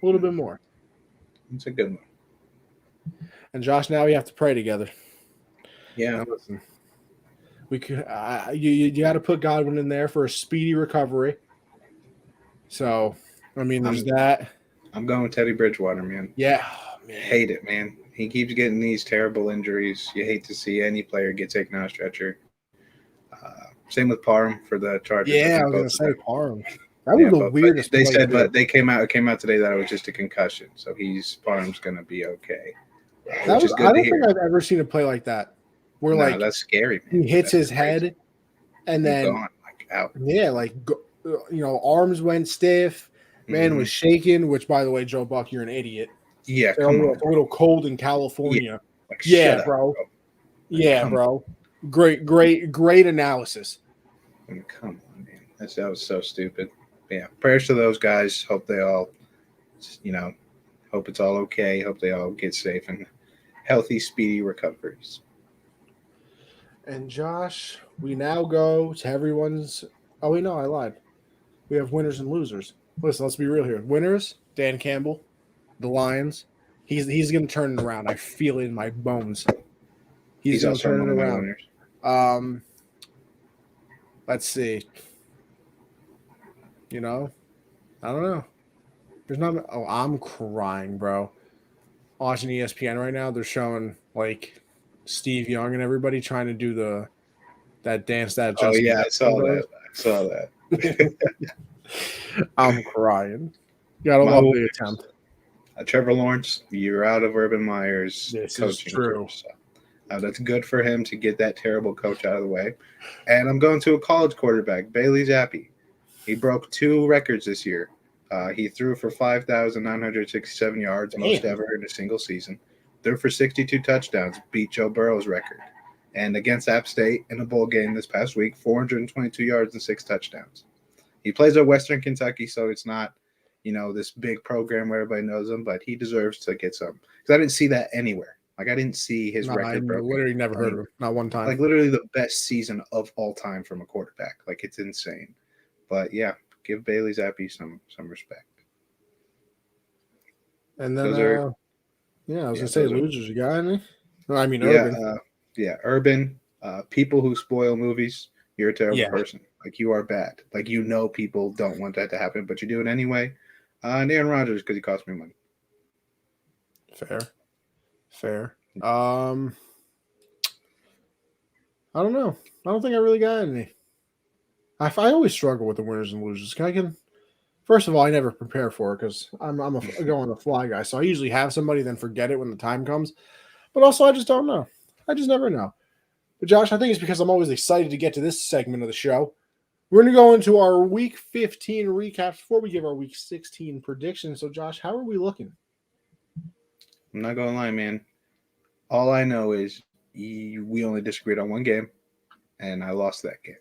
A little bit more. It's a good one. And Josh, now we have to pray together. Yeah. Now listen, we could, you got to put Godwin in there for a speedy recovery. So, there's that. I'm going with Teddy Bridgewater, man. Yeah. Man. Hate it, man. He keeps getting these terrible injuries. You hate to see any player get taken on a stretcher. Same with Parham for the Chargers. Yeah, I was going to say Parham. That was the weirdest. They said, but it came out today that it was just a concussion. So Parham's going to be okay. I don't think I've ever seen a play like that. Where that's scary, man. He hits his head, and then gone, out. Yeah, arms went stiff. Man was shaking. Which, by the way, Joe Buck, you're an idiot. Yeah, come on. It's a little cold in California. Yeah, bro. Yeah, bro. Great analysis. Come on, man. That was so stupid. Yeah, prayers to those guys. Hope they all, hope it's all okay. Hope they all get safe and healthy, speedy recoveries. And Josh, we now go to everyone's. Oh, wait, no, I lied. We have winners and losers. Listen, let's be real here. Winners, Dan Campbell, the Lions. He's going to turn it around. I feel it in my bones. He's going to turn it around. Let's see. I don't know. There's not. Oh, I'm crying, bro. Watching ESPN right now, they're showing Steve Young and everybody trying to do that dance that. Oh yeah, I saw that. I'm crying. You gotta love the attempt. Trevor Lawrence, you're out of Urban Meyer's coaching. Is true. So, that's good for him to get that terrible coach out of the way. And I'm going to a college quarterback, Bailey Zappi. He broke 2 records this year. He threw for 5,967 yards, most ever in a single season. Threw for 62 touchdowns, beat Joe Burrow's record. And against App State in a bowl game this past week, 422 yards and 6 touchdowns. He plays at Western Kentucky, so it's not, this big program where everybody knows him, but he deserves to get some. Because I didn't see that anywhere. I didn't see his record broken. I literally never heard of him. Not one time. Literally the best season of all time from a quarterback. It's insane. But, yeah, give Bailey Zappi some respect. And then, I was going to say losers. You got any? No, I mean, Urban. Urban. People who spoil movies. You're a terrible person. You are bad. People don't want that to happen, but you do it anyway. And Aaron Rodgers, because he cost me money. Fair. I don't know. I don't think I really got any. I always struggle with the winners and losers. First of all, I never prepare for it because I'm a go on the fly guy. So I usually have somebody, then forget it when the time comes. But also, I just don't know. I just never know. But Josh, I think it's because I'm always excited to get to this segment of the show. We're going to go into our Week 15 recap before we give our Week 16 predictions. So, Josh, how are we looking? I'm not going to lie, man. All I know is we only disagreed on one game, and I lost that game.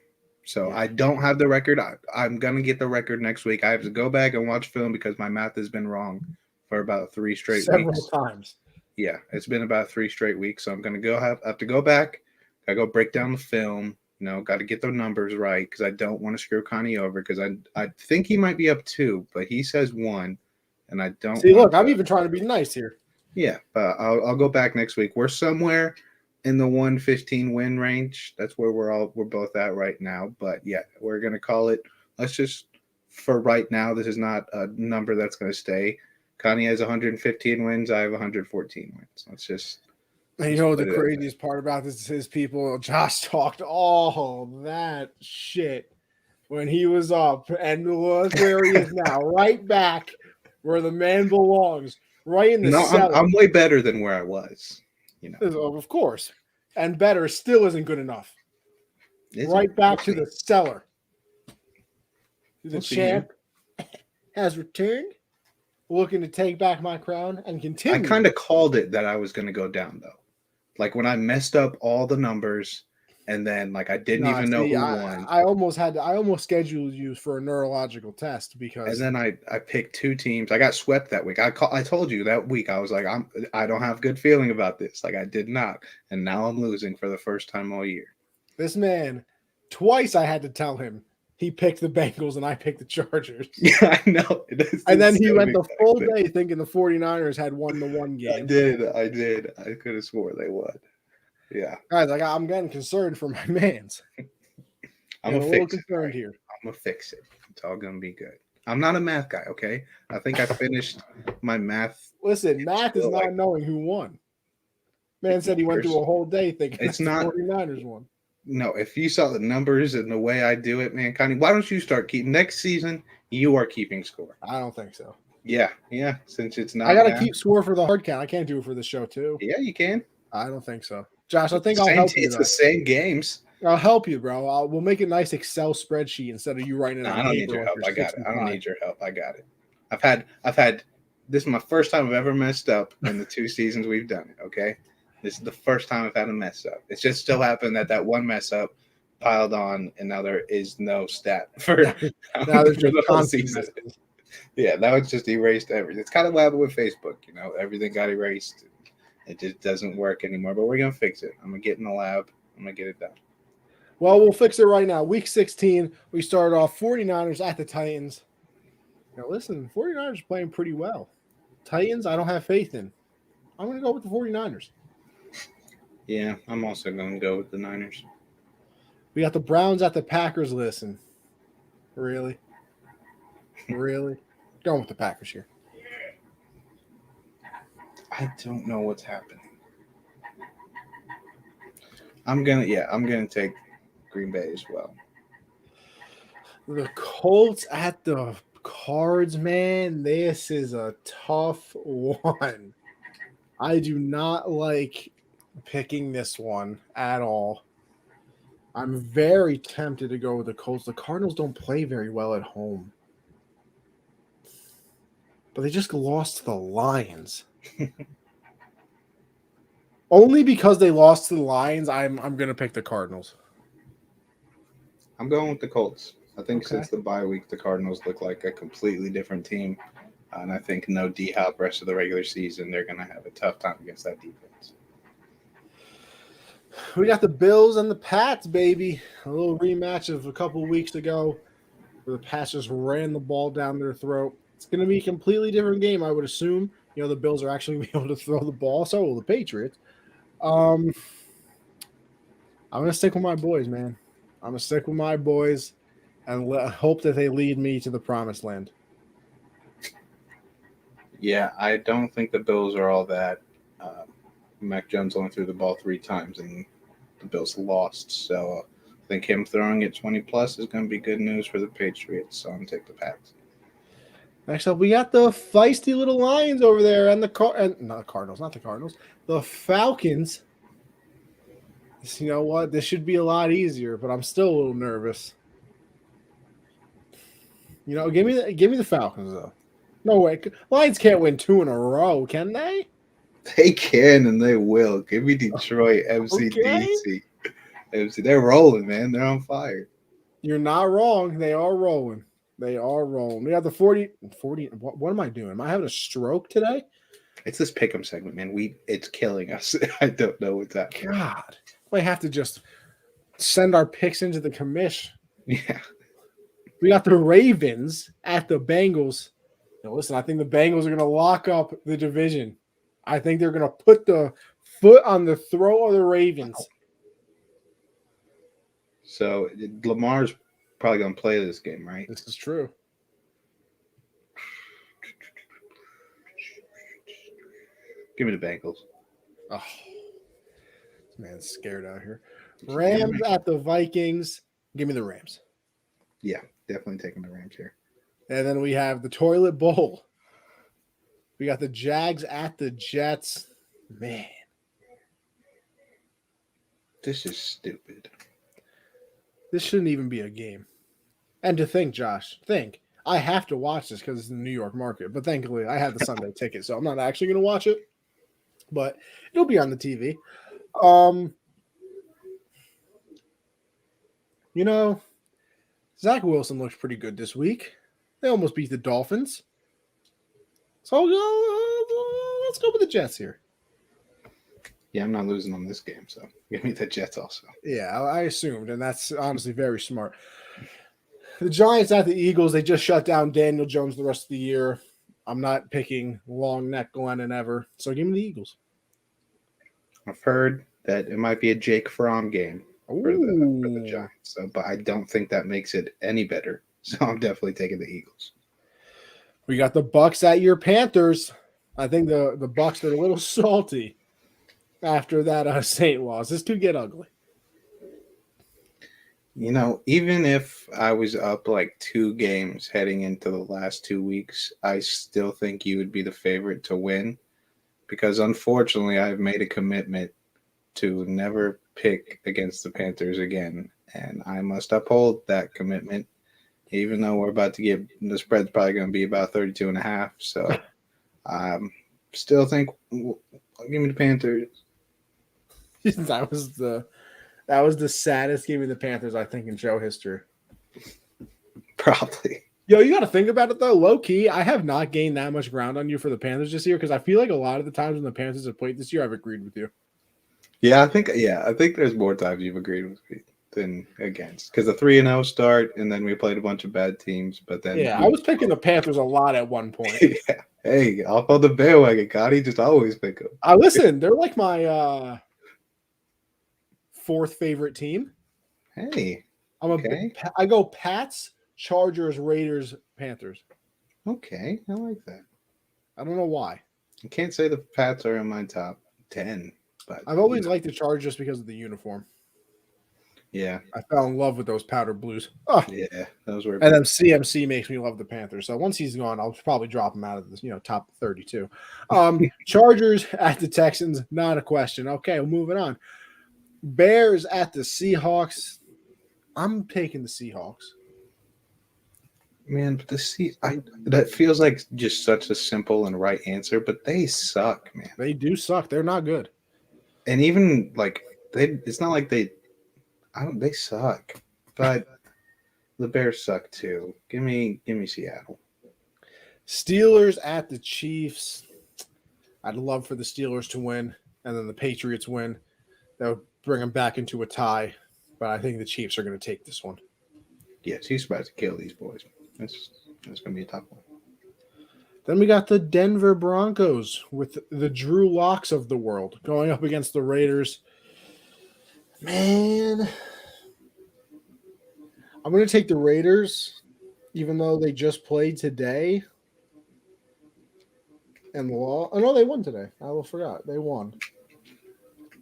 So Yeah. I don't have the record. I'm going to get the record next week. I have to go back and watch film because my math has been wrong for about 3 straight Several weeks. times. Yeah, it's been about 3 straight weeks. So I'm going to have to go back. I go break down the film. Got to get the numbers right because I don't want to screw Connie over because I think he might be up 2, but he says 1, and I don't. See, look, I'm even trying to be nice here. Yeah, but I'll go back next week. We're somewhere in the 115 win range. That's where we're both at right now. But yeah, we're gonna call it. Let's just for right now. This is not a number that's gonna stay. Connie has 115 wins. I have 114 wins. Let's just. And you know the craziest part about this is people. Josh talked all that shit when he was up, and look where he is now, right back where the man belongs, right in the cellar. I'm way better than where I was. Of course, and better still isn't good enough. Right back to the cellar. The champ has returned, looking to take back my crown and continue. I kind of called it that I was going to go down though. Like when I messed up all the numbers and then like I didn't even know who won. I almost scheduled you for a neurological test because and then I picked 2 teams. I got swept that week. I told you that week I was like I don't have good feeling about this. Like I did not. And now I'm losing for the first time all year. This man, twice I had to tell him he picked the Bengals and I picked the Chargers. Yeah, I know. And then he went the full day thinking the 49ers had won the one game. I did. I could have swore they would. Yeah. Guys, I'm getting concerned for my mans. I'm a little concerned here. I'm gonna fix it. It's all gonna be good. I'm not a math guy, okay? I think I finished my math. Listen, math is not knowing who won. Man said he went through a whole day thinking it's not the 49ers won. No, if you saw the numbers and the way I do it, man, Connie, why don't you start keeping next season? You are keeping score. I don't think so. Yeah. Since it's not, I gotta keep score for the hard count. I can't do it for the show too. Yeah, you can. I don't think so, Josh. I think I'll help you. It's the same games. I'll help you, bro. We'll make a nice Excel spreadsheet instead of you writing it. I don't need your help. I got it. I don't need your help. I got it. I've had. This is my first time I've ever messed up in the 2 seasons we've done it. Okay. This is the first time I've had a mess up. It's just still happened that one mess up piled on, and now there is no stat for now there's for just the whole constant season. messages. Yeah, that was just erased everything. It's kind of what happened with Facebook. Everything got erased. It just doesn't work anymore. But we're gonna fix it. I'm gonna get in the lab. I'm gonna get it done. Well, we'll fix it right now. Week 16, we started off 49ers at the Titans. Now, listen, 49ers are playing pretty well. Titans, I don't have faith in. I'm going to go with the 49ers. Yeah, I'm also going to go with the Niners. We got the Browns at the Packers. Listen, really? Really? Going with the Packers here. I don't know what's happening. I'm gonna take Green Bay as well. The Colts at the Cards, man. This is a tough one. I do not like picking this one at all. I'm very tempted to go with the Colts. The Cardinals don't play very well at home. But they just lost to the Lions. Only because they lost to the Lions, I'm going to pick the Cardinals. I'm going with the Colts. I think since the bye week, the Cardinals look like a completely different team. And I think no D-Hop rest of the regular season, they're going to have a tough time against that defense. We got the Bills and the Pats, baby. A little rematch of a couple of weeks ago where the Pats just ran the ball down their throat. It's going to be a completely different game, I would assume. The Bills are actually going to be able to throw the ball. So will the Patriots. I'm going to stick with my boys, man. I'm going to stick with my boys and hope that they lead me to the promised land. Yeah, I don't think the Bills are all that. Mac Jones only threw the ball 3 times, and the Bills lost. So I think him throwing it 20-plus is going to be good news for the Patriots. So I'm going to take the Pats. Next up, we got the feisty little Lions over there and not the Cardinals, the Falcons. You know what? This should be a lot easier, but I'm still a little nervous. Give me the Falcons though. No way, Lions can't win 2 in a row, can they? They can and they will. Give me Detroit, MCDC. MC, they're rolling, man. They're on fire. You're not wrong. They are rolling. They are rolling. We have the 40. What am I doing? Am I having a stroke today? It's this pick'em segment, man. It's killing us. I don't know what's happening. God. We have to just send our picks into the commish. Yeah. We got the Ravens at the Bengals. Now, listen, I think the Bengals are going to lock up the division. I think they're going to put the foot on the throat of the Ravens. So Lamar's probably going to play this game, right? This is true. Give me the Bengals. Oh, this man's scared out here. Rams at the Vikings. Give me the Rams. Yeah, definitely taking the Rams here. And then we have the Toilet Bowl. We got the Jags at the Jets. Man. This is stupid. This shouldn't even be a game. And to think, Josh, I have to watch this because it's in the New York market. But thankfully, I have the Sunday ticket, so I'm not actually going to watch it. But it'll be on the TV. Zach Wilson looks pretty good this week. They almost beat the Dolphins. So let's go with the Jets here. Yeah, I'm not losing on this game, so give me the Jets also. Yeah, I assumed, and that's honestly very smart. The Giants at the Eagles, they just shut down Daniel Jones the rest of the year. I'm not picking long neck Glennon ever, so give me the Eagles. I've heard that it might be a Jake Fromm game for the Giants, but I don't think that makes it any better. So I'm definitely taking the Eagles. We got the Bucks at your Panthers. I think the Bucks are a little salty after that Saint loss. This could get ugly. Even if I was up like 2 games heading into the last 2 weeks, I still think you would be the favorite to win because unfortunately I've made a commitment to never pick against the Panthers again, and I must uphold that commitment, even though we're about to get the spread's probably going to be about 32.5. So I still think give me the Panthers. That was the saddest game of the Panthers, I think, in show history. Probably. Yo, you got to think about it, though. Low-key, I have not gained that much ground on you for the Panthers this year because I feel like a lot of the times when the Panthers have played this year, I've agreed with you. Yeah, I think there's more times you've agreed with me than against because the 3-0 start, and then we played a bunch of bad teams. But then I was picking the Panthers a lot at one point. Yeah. Hey, off on the bandwagon, Cotty. Just always pick them. Listen, they're like my 4th favorite team. Hey, I go Pats, Chargers, Raiders, Panthers. Okay, I like that. I don't know why. I can't say the Pats are in my top 10, but I've always liked the Chargers just because of the uniform. Yeah, I fell in love with those powder blues. Oh yeah, those were. And then CMC makes me love the Panthers. So once he's gone, I'll probably drop him out of this, top 32. Chargers at the Texans, not a question. Okay, we're moving on. Bears at the Seahawks. I'm taking the Seahawks. Man, but that feels like just such a simple and right answer, but they suck, man. They do suck. They're not good. And even it's not like they suck, but the Bears suck too. Give me Seattle. Steelers at the Chiefs. I'd love for the Steelers to win, and then the Patriots win. That would bring them back into a tie, but I think the Chiefs are going to take this one. Yeah, Chiefs about to kill these boys. That's going to be a tough one. Then we got the Denver Broncos with the Drew Locks of the world going up against the Raiders. Man, I'm going to take the Raiders, even though they just played today. And they won today. I forgot. They won.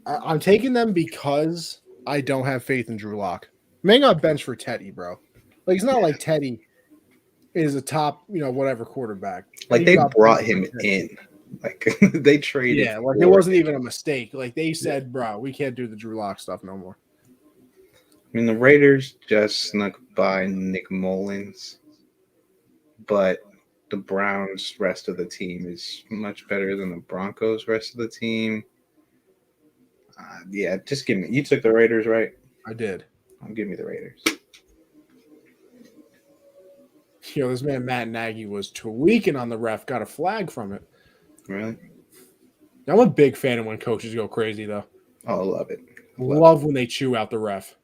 I'm taking them because I don't have faith in Drew Lock. Man got benched for Teddy, bro. Like, it's not like Teddy is a top, whatever quarterback. Like, they brought him in. Like, they traded. Yeah, like, it wasn't even a mistake. Like, they said, bro, we can't do the Drew Lock stuff no more. I mean, the Raiders just snuck by Nick Mullins, but the Browns' rest of the team is much better than the Broncos' rest of the team. Yeah, just give me. You took the Raiders, right? I did. Give me the Raiders. this man Matt Nagy was tweaking on the ref, got a flag from it. Really? I'm a big fan of when coaches go crazy, though. Oh, I love it. Love when they chew out the ref.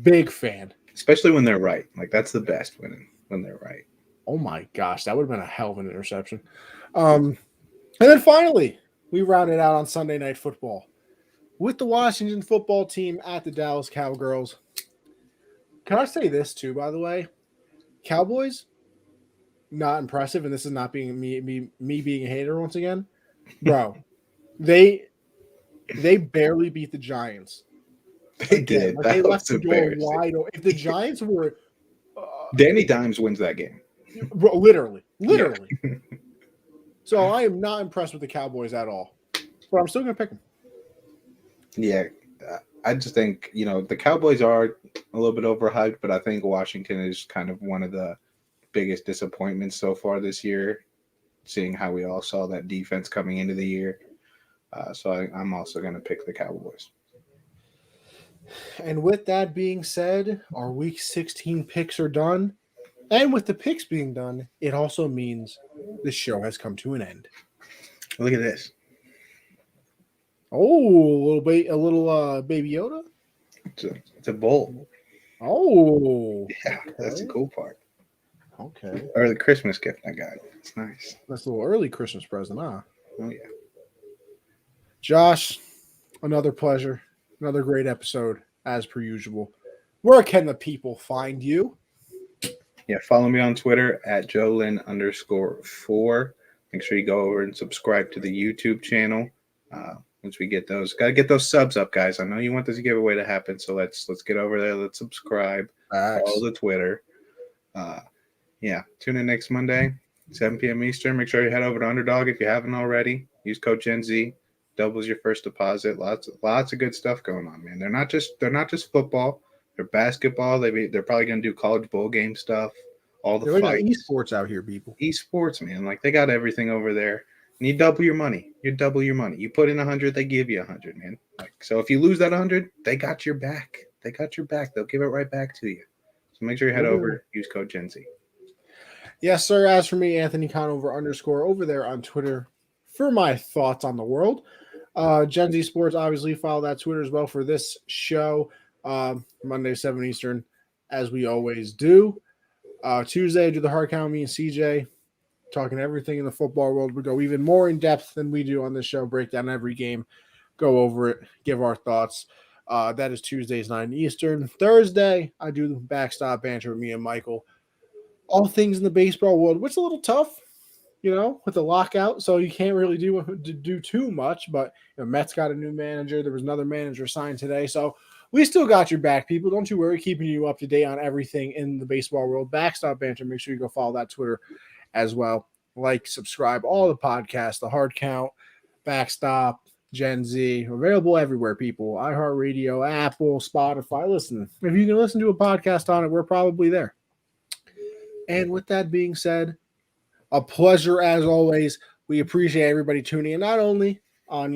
Big fan. Especially when they're right. Like, that's the best when they're right. Oh, my gosh. That would have been a hell of an interception. And then finally, we rounded out on Sunday Night Football with the Washington football team at the Dallas Cowgirls. Can I say this, too, by the way? Cowboys, not impressive, and this is not being me being a hater once again. Bro, they barely beat the Giants. They did. Like, they left the door wide open. If the Giants were Danny Dimes wins that game. Bro, literally. Yeah. So I am not impressed with the Cowboys at all. But I'm still going to pick them. Yeah. I just think, the Cowboys are a little bit overhyped, but I think Washington is kind of one of the biggest disappointments so far this year, seeing how we all saw that defense coming into the year. So I'm also going to pick the Cowboys. And with that being said, our Week 16 picks are done. And with the picks being done, it also means the show has come to an end. Look at this. Oh, a little baby Yoda. It's a bowl. Oh, yeah, okay. That's the cool part. Okay. Early Christmas gift I got. It's nice. That's a little early Christmas present, huh? Oh yeah. Josh, another pleasure, another great episode as per usual. Where can the people find you? Yeah, follow me on Twitter at JoeLynn_4. Make sure you go over and subscribe to the YouTube channel. Once we get those, gotta get those subs up, guys. I know you want this giveaway to happen, so let's get over there. Let's subscribe. Follow the Twitter. Tune in next Monday, 7 p.m. Eastern. Make sure you head over to Underdog if you haven't already. Use code Gen Z. Doubles your first deposit. Lots of good stuff going on, man. They're not just football. They're basketball. They're probably gonna do college bowl game stuff. All the fights. Esports out here, people. Esports, man. Like, they got everything over there. And you double your money. You double your money. You put in 100, they give you 100, man. Like, so if you lose that 100, they got your back. They'll give it right back to you. So make sure you head over. Use code Gen Z. Yes, sir. As for me, Anthony Conover _ over there on Twitter for my thoughts on the world. Gen Z Sports, obviously, follow that Twitter as well for this show. Monday, 7 Eastern, as we always do. Tuesday, I do the hard count, me and CJ, talking everything in the football world. We go even more in depth than we do on this show, break down every game, go over it, give our thoughts. That is Tuesdays, 9 Eastern. Thursday, I do the backstop banter with me and Michael. All things in the baseball world, which is a little tough, with the lockout, so you can't really do too much. But Mets got a new manager. There was another manager signed today, so we still got your back, people. Don't you worry, keeping you up to date on everything in the baseball world. Backstop banter. Make sure you go follow that Twitter as well. Like, subscribe, all the podcasts, the hard count, backstop, Gen Z, available everywhere, people. iHeartRadio, Apple, Spotify. Listen, if you can listen to a podcast on it, we're probably there. And with that being said, a pleasure as always. We appreciate everybody tuning in, not only on,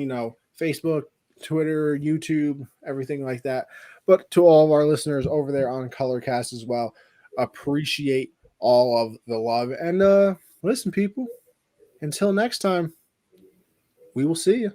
Facebook, Twitter, YouTube, everything like that, but to all of our listeners over there on Colorcast as well. Appreciate all of the love. And listen, people, until next time, we will see you.